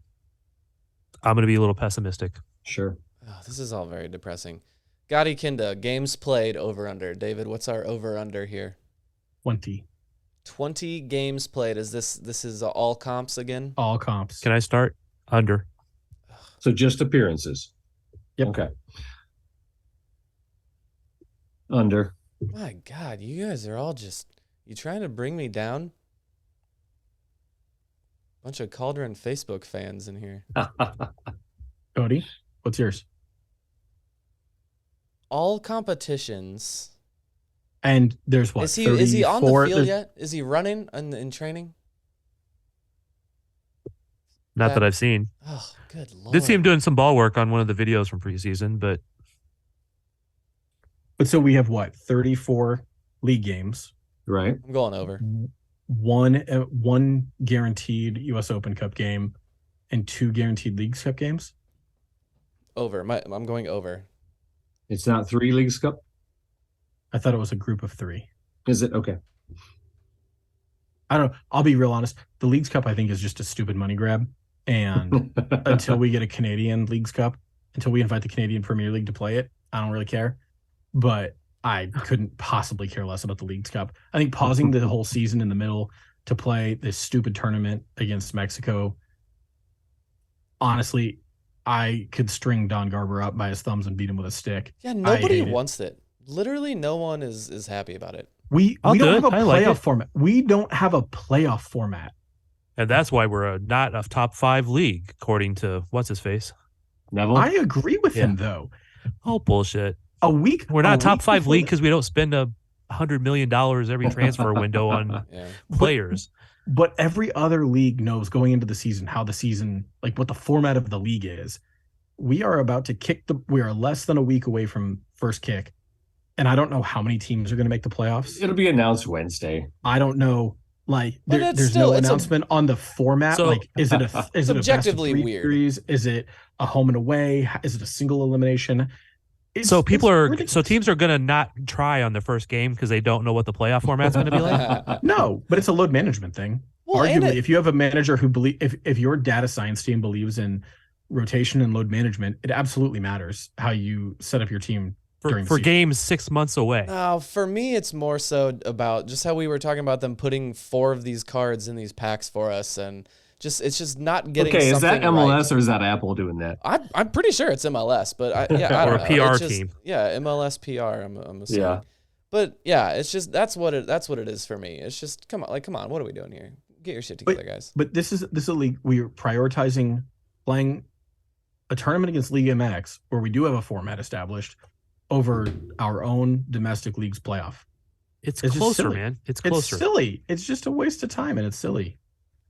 I'm going to be a little pessimistic. Sure. Oh, this is all very depressing. Gadi Kinda, games played over under. David, what's our over under here? 20 games played. Is this is all comps again? All comps. Can I start? Under. So just appearances. Yep. Okay. Under. My God, you guys are all you trying to bring me down? Bunch of Cauldron Facebook fans in here. Cody, what's yours? All competitions. And there's what? Is he on the field yet? Is he running in training? Not that I've seen. Oh, good Lord. Did see him doing some ball work on one of the videos from preseason, but so we have what? 34 league games. Right. I'm going over. One guaranteed U.S. Open Cup game and 2 guaranteed Leagues Cup games. Over. I'm going over. It's not 3 Leagues Cup? I thought it was a group of 3. Is it? Okay. I don't know. I'll be real honest. The Leagues Cup, I think, is just a stupid money grab. And until we get a Canadian Leagues Cup, until we invite the Canadian Premier League to play it, I don't really care, but I couldn't possibly care less about the Leagues Cup. I think pausing the whole season in the middle to play this stupid tournament against Mexico, honestly, I could string Don Garber up by his thumbs and beat him with a stick. Yeah, nobody wants it. Literally no one is happy about it. We don't have a playoff format. We don't have a playoff format. And that's why we're not a top 5 league, according to what's-his-face. Neville? I agree with him, though. Oh, bullshit. We're not a top 5 league because we don't spend $100 million every transfer window on players. But every other league knows going into the season how the season, like what the format of the league is. We are about to we are less than a week away from first kick. And I don't know how many teams are going to make the playoffs. It'll be announced Wednesday. I don't know. Like there's no announcement on the format. So, like, is it a objectively best of 3 weird series? Is it a home and away? Is it a single elimination? So teams are going to not try on their first game because they don't know what the playoff format's going to be like? No, but it's a load management thing. Well, arguably, if you have a manager who if your data science team believes in rotation and load management, it absolutely matters how you set up your team for games 6 months away. No, for me, it's more so about just how we were talking about them putting 4 of these cards in these packs for us, and it's just not getting. Okay, is that MLS right. or is that Apple doing that? I'm pretty sure it's MLS, but I or don't a know. PR team. Yeah, MLS PR. I'm assuming. Yeah. But yeah, it's just that's what it is for me. It's just come on, what are we doing here? Get your shit together, guys. But this is a league we are prioritizing playing a tournament against Liga MX where we do have a format established over our own domestic league's playoff. It's closer, man. It's closer. It's silly. It's just a waste of time, and it's silly.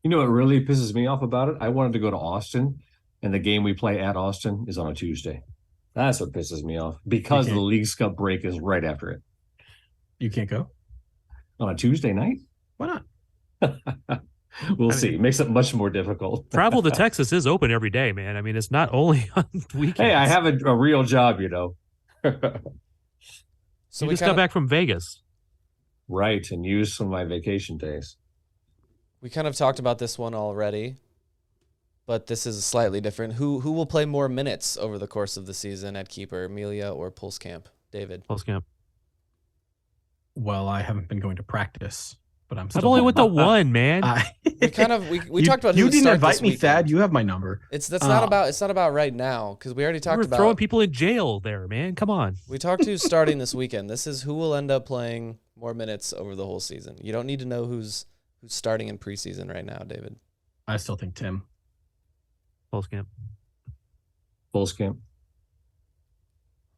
You know what really pisses me off about it? I wanted to go to Austin, and the game we play at Austin is on a Tuesday. That's what pisses me off because the Leagues Cup break is right after it. You can't go? On a Tuesday night? Why not? We'll see. It makes it much more difficult. Travel to Texas is open every day, man. I mean, it's not only on weekends. Hey, I have a real job, you know. So you just got back from Vegas. Right, and use some of my vacation days. We kind of talked about this one already, but this is slightly different. Who will play more minutes over the course of the season at keeper, Melia or Pulskamp? David. Pulskamp. Well, I haven't been going to practice, but I'm still. I've only went to one, man. We talked about who you didn't invite me, weekend. Thad. You have my number. It's not about right now because we already talked about throwing people in jail there, man. Come on. We talked to starting this weekend. This is who will end up playing more minutes over the whole season. You don't need to know who's starting in preseason right now, David. I still think Tim. Pulskamp.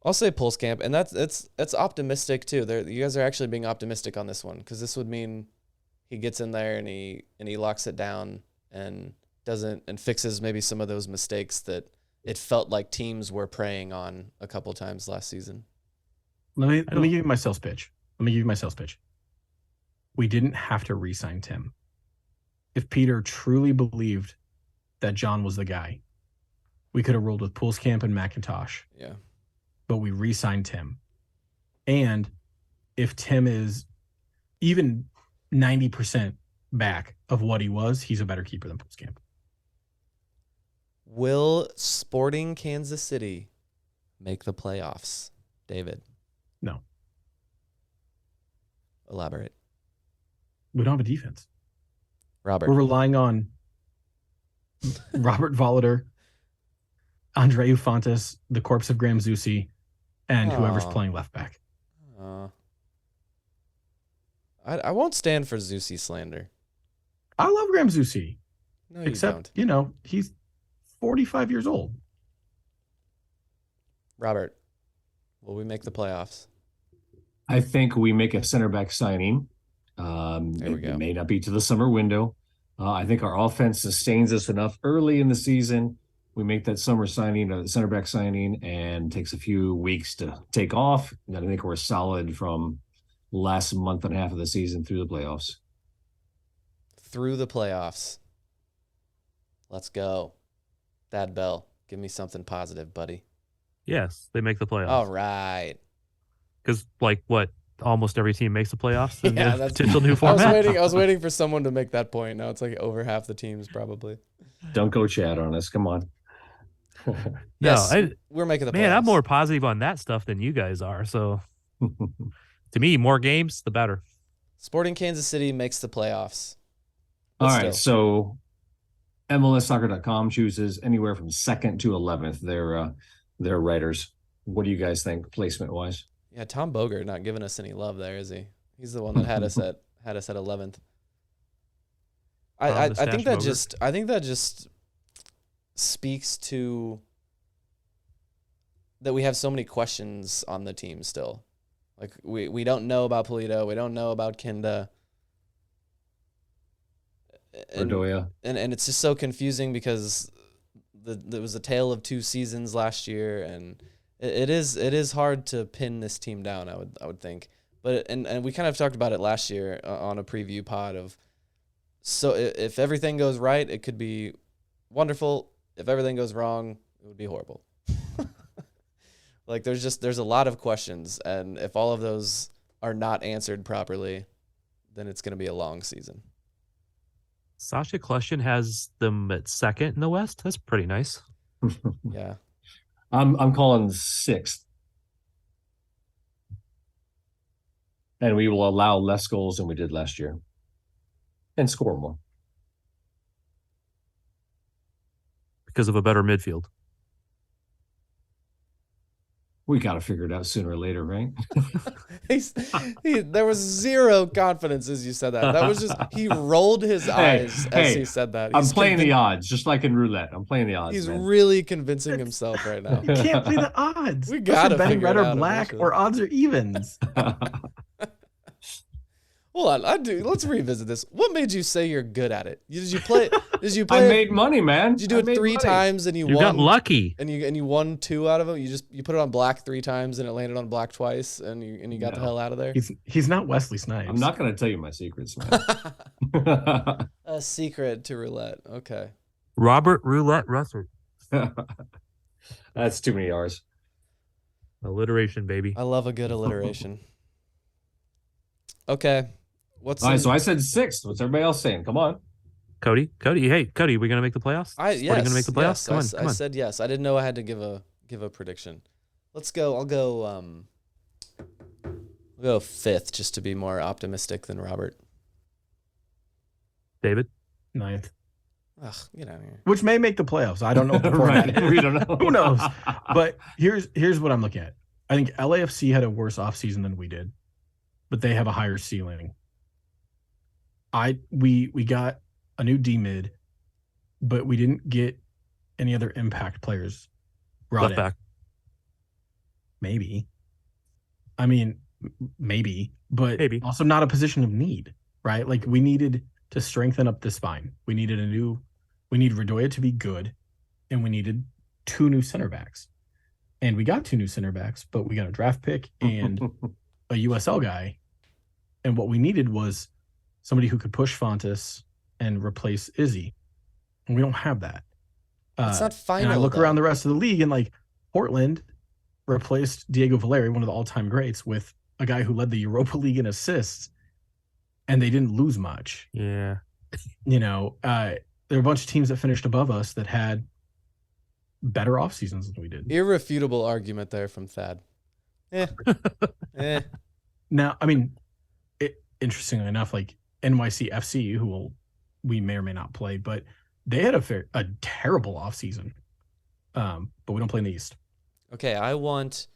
I'll say Pulskamp, and that's optimistic too. You guys are actually being optimistic on this one because this would mean he gets in there and he locks it down and fixes maybe some of those mistakes that it felt like teams were preying on a couple times last season. Let me give you my sales pitch. We didn't have to re-sign Tim. If Peter truly believed that John was the guy, we could have rolled with Pulskamp and McIntosh. Yeah. But we re-signed Tim. And if Tim is even 90% back of what he was, he's a better keeper than Pulskamp. Will Sporting Kansas City make the playoffs, David? No. Elaborate. We don't have a defense. Robert. We're relying on Robert Voloder, Andreu Fontas, the corpse of Graham Zusi, and whoever's playing left back. I won't stand for Zusi slander. I love Graham Zusi. No, you except, don't. He's 45 years old. Robert, will we make the playoffs? I think we make a center back signing. There we go. It may not be to the summer window. I think our offense sustains us enough early in the season. We make that summer signing, a center back signing, and takes a few weeks to take off. And I think we're solid from last month and a half of the season through the playoffs. Through the playoffs. Let's go. Thad Bell, give me something positive, buddy. Yes, they make the playoffs. All right. Because, almost every team makes the playoffs in Yeah, the potential new I format. was waiting for someone to make that point. Now it's like over half the teams probably. Don't go Chad on us. Come on. Yes, No, we're making the playoffs. man, I'm more positive on that stuff than you guys are. So to me, more games, the better. Sporting Kansas City makes the playoffs. All But right, still. so MLSsoccer.com chooses anywhere from 2nd to 11th. Their writers. What do you guys think placement wise? Yeah, Tom Bogert not giving us any love there, is he? He's the one that had us at 11th. I think that just speaks to that we have so many questions on the team still. Like we don't know about Polito, we don't know about Kinda. Bedoya. And it's just so confusing because there was a tale of 2 seasons last year, and it is hard to pin this team down. I would think, but and we kind of talked about it last year on a preview pod of. So if everything goes right, it could be wonderful. If everything goes wrong, it would be horrible. Like there's a lot of questions, and if all of those are not answered properly, then it's going to be a long season. Sasha Kleshin has them at 2nd in the West. That's pretty nice. Yeah. I'm calling 6th. And we will allow less goals than we did last year. And score more. Because of a better midfield. We got to figure it out sooner or later, right? There was zero confidence as you said that. That was just, he rolled his eyes as he said that. I'm playing the odds, just like in roulette. I'm playing the odds. He's man. really convincing himself right now. You can't play the odds. We got to betting figure red it or out black eventually. or odds or evens. Hold on, let's revisit this. What made you say you're good at it? Did you play? I made money, man. Did you do it 3 times and you won? got lucky, and you won 2 out of them. You put it on black 3 times and it landed on black twice, and you got the hell out of there. He's not Wesley Snipes. I'm not going to tell you my secrets, man. A secret to roulette. Okay. Robert Roulette Russert. That's too many R's. Alliteration, baby. I love a good alliteration. Okay. All right, so I said 6th. What's everybody else saying? Come on. Cody, we going to make the playoffs? Yes. Are you going to make the playoffs? Yes, Come on. I said yes. I didn't know I had to give a prediction. Let's go. I'll go 5th just to be more optimistic than Robert. David? 9th. Ugh, get out of here. Which may make the playoffs. I don't know what the format is. We don't know. Who knows? But here's what I'm looking at. I think LAFC had a worse offseason than we did, but they have a higher ceiling. We got a new D mid, but we didn't get any other impact players brought Left in. back. Maybe. I mean, maybe, but Maybe. also not a position of need, right? Like we needed to strengthen up the spine. We need Radoya to be good, and we needed 2 new center backs. And we got 2 new center backs, but we got a draft pick and a USL guy. And what we needed was somebody who could push Fontas and replace Izzy. And we don't have that. It's not final. And I look around the rest of the league, and like Portland replaced Diego Valeri, one of the all-time greats, with a guy who led the Europa League in assists, and they didn't lose much. Yeah. There are a bunch of teams that finished above us that had better off seasons than we did. Irrefutable argument there from Thad. Now, I mean, interestingly enough, like NYCFC, we may or may not play, but they had a terrible offseason. But we don't play in the East. Okay, I want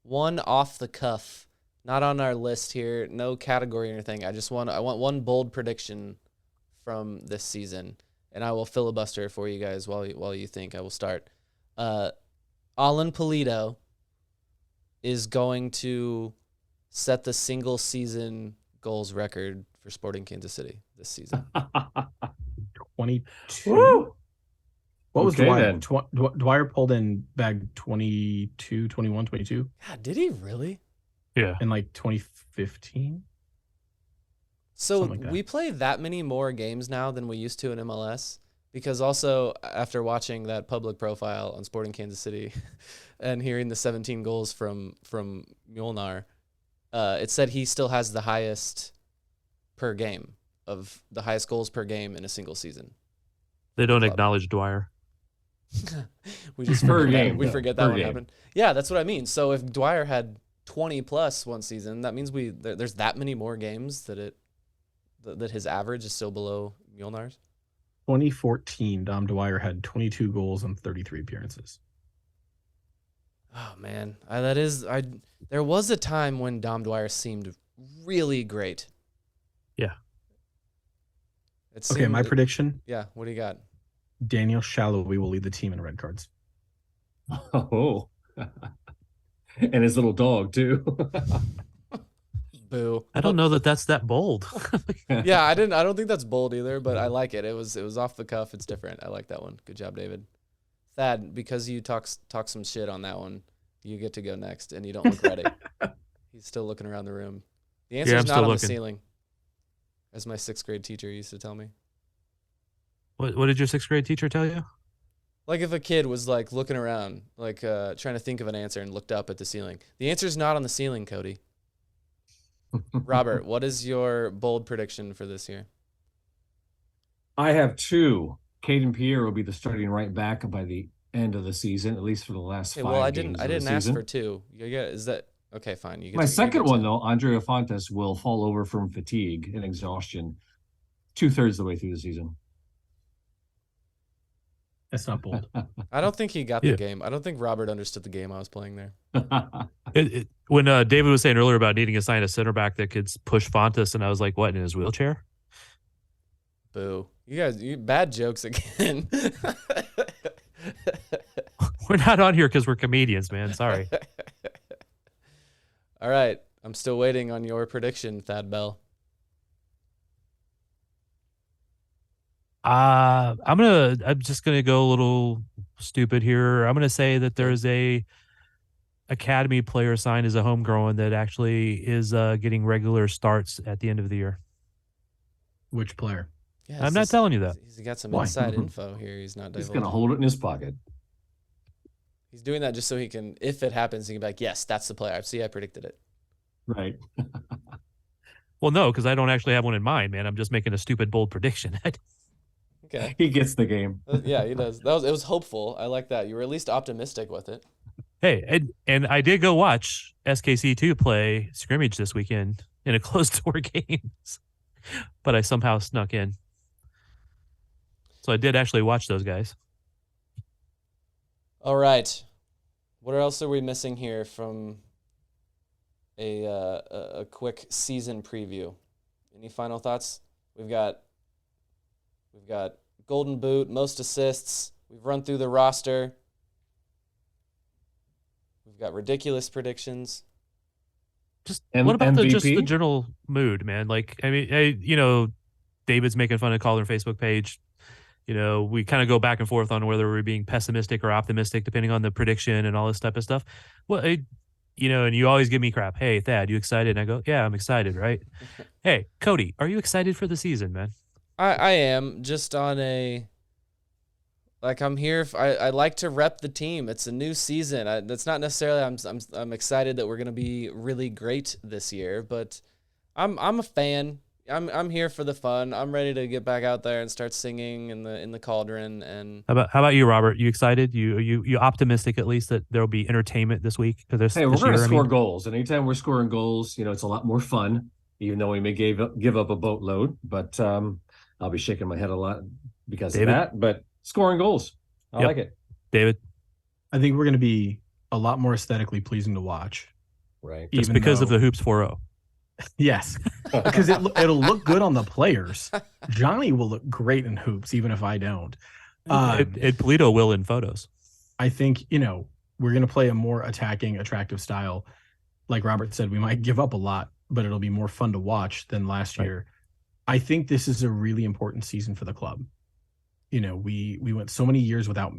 one off the cuff, not on our list here, no category or anything. I want one bold prediction from this season, and I will filibuster for you guys while you think. I will start. Alan Polito is going to set the single season goals record for Sporting Kansas City this season. 22. Woo! What was Okay, Dwyer? then. Dwyer pulled in bag 22, 21, 22 God, did he really? Yeah. in like 2015. So Something like that. we play that many more games now than we used to in MLS, because also after watching that public profile on Sporting Kansas City and hearing the 17 goals from Mjolnir, it said he still has the highest goals per game in a single season. They don't Club. acknowledge Dwyer. We just Per forget game. we forget that Per one game. happened. Yeah, that's what I mean. So if Dwyer had 20 plus one season, that means there's that many more games that his average is still below Mjolnar's. 2014, Dom Dwyer had 22 goals and 33 appearances. Oh man, there was a time when Dom Dwyer seemed really great. Yeah. Okay, my prediction. Yeah, what do you got? Daniel Shalhoub will lead the team in red cards. Oh. And his little dog, too. Boo. I don't know that that's that bold. Yeah, I don't think that's bold either, but I like it. It was off the cuff. It's different. I like that one. Good job, David. Thad, because you talk some shit on that one, you get to go next, and you don't look ready. He's still looking around the room. The answer is not on the ceiling, as my 6th grade teacher used to tell me. What did your 6th grade teacher tell you? Like if a kid was like looking around, like trying to think of an answer and looked up at the ceiling. The answer is not on the ceiling, Cody. Robert, what is your bold prediction for this year? I have 2. Caden Pierre will be the starting right back by the end of the season, at least for the last 5 Well, I games didn't ask for 2. Is that okay? Fine. You get My second one, though, Andreu Fontas will fall over from fatigue and exhaustion 2/3 of the way through the season. That's not bold. I don't think he got the game. I don't think Robert understood the game I was playing there. When David was saying earlier about needing to sign a center back that could push Fontas, and I was like, what, in his wheelchair? Boo. You guys, bad jokes again. We're not on here because we're comedians, man. Sorry. All right. I'm still waiting on your prediction, Thad Bell. I'm just gonna go a little stupid here. I'm gonna say that there's a academy player signed as a homegrown that actually is getting regular starts at the end of the year. Which player? Yeah, I'm not telling you that. He's got some inside info here. He's not. He's gonna hold it in his pocket. He's doing that just so he can, if it happens, he can be like, "Yes, that's the player. See, I predicted it." Right. Well, no, because I don't actually have one in mind, man. I'm just making a stupid bold prediction. Okay. He gets the game. Yeah, he does. It was hopeful. I like that. You were at least optimistic with it. Hey, and I did go watch SKC2 play scrimmage this weekend in a closed-door game, but I somehow snuck in. So I did actually watch those guys. All right. What else are we missing here from a quick season preview? Any final thoughts? We've got Golden Boot, most assists. We've run through the roster. We've got ridiculous predictions. What about MVP? just the general mood, man? Like, I mean, David's making fun of Caller Facebook page. We kind of go back and forth on whether we're being pessimistic or optimistic, depending on the prediction and all this type of stuff. Well, and you always give me crap. Hey, Thad, you excited? And I go, yeah, I'm excited, right? Hey, Cody, are you excited for the season, man? I am, just on I'm here. I like to rep the team. It's a new season. That's not necessarily I'm excited that we're gonna be really great this year, but I'm a fan. I'm here for the fun. I'm ready to get back out there and start singing in the cauldron. And how about you, Robert? You excited? You optimistic at least that there'll be entertainment this week? Hey, we're going to score goals, and anytime we're scoring goals, it's a lot more fun. Even though we may give up a boatload, but I'll be shaking my head a lot because of that. But scoring goals, I like it. David, I think we're going to be a lot more aesthetically pleasing to watch. Right, just because of the Hoops 4.0. Yes, because it'll look good on the players. Johnny will look great in hoops, even if I don't. And Polito will in photos. I think, we're going to play a more attacking, attractive style. Like Robert said, we might give up a lot, but it'll be more fun to watch than last year. I think this is a really important season for the club. We went so many years without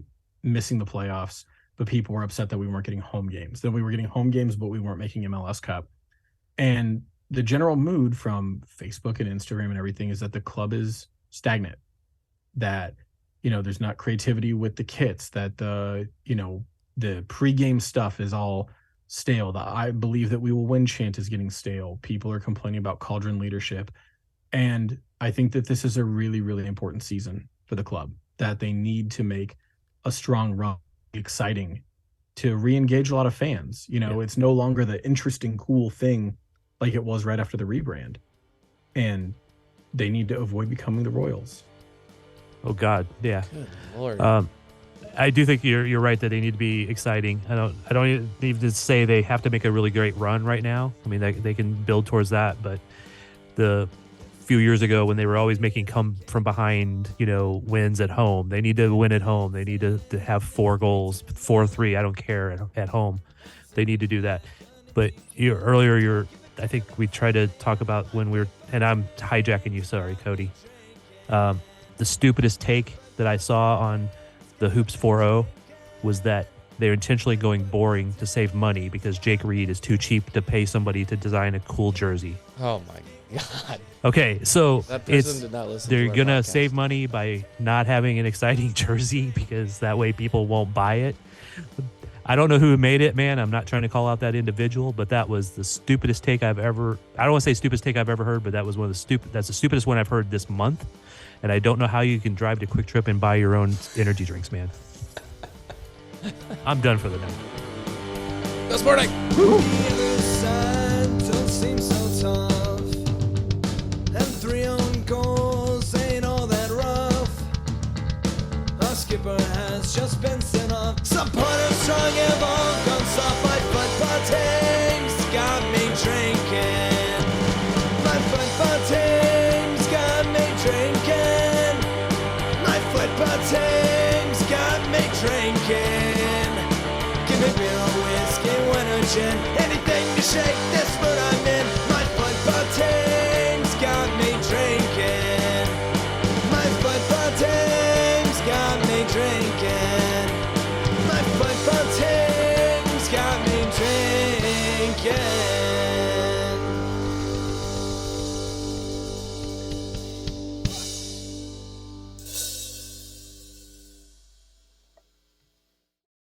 missing the playoffs, but people were upset that we weren't getting home games. Then we were getting home games, but we weren't making MLS Cup. And the general mood from Facebook and Instagram and everything is that the club is stagnant, that, there's not creativity with the kits, that the pregame stuff is all stale. The I believe that we will win chant is getting stale. People are complaining about cauldron leadership. And I think that this is a really, really important season for the club, that they need to make a strong run, exciting to re-engage a lot of fans. It's no longer the interesting, cool thing like it was right after the rebrand. And they need to avoid becoming the Royals. Oh God, yeah. Good Lord. I do think you're right that they need to be exciting. I don't even need to say they have to make a really great run right now. I mean, they can build towards that, but the few years ago when they were always making come from behind, wins at home, they need to win at home. They need to have 4 goals, 4-3. I don't care at home. They need to do that. But I think we tried to talk about and I'm hijacking you. Sorry, Cody. The stupidest take that I saw on the Hoops 4.0 was that they're intentionally going boring to save money because Jake Reed is too cheap to pay somebody to design a cool jersey. Oh my God. Okay, so That person did not listen they're to our gonna podcast. save money by not having an exciting jersey because that way people won't buy it. I don't know who made it, man. I'm not trying to call out that individual, but that was the stupidest take I've ever. I don't want to say stupidest take I've ever heard, but that was that's the stupidest one I've heard this month. And I don't know how you can drive to Quick Trip and buy your own energy drinks, man. I'm done for the night. Good morning. Either side don't seem so tough, and 3 own goals ain't all that rough. Our skipper has just been sent off. Supporters strong have all gone soft. My football team's got me drinking. My football team's got me drinking. My football team's got me drinking. Give me beer or whiskey, wine or gin, anything to shake this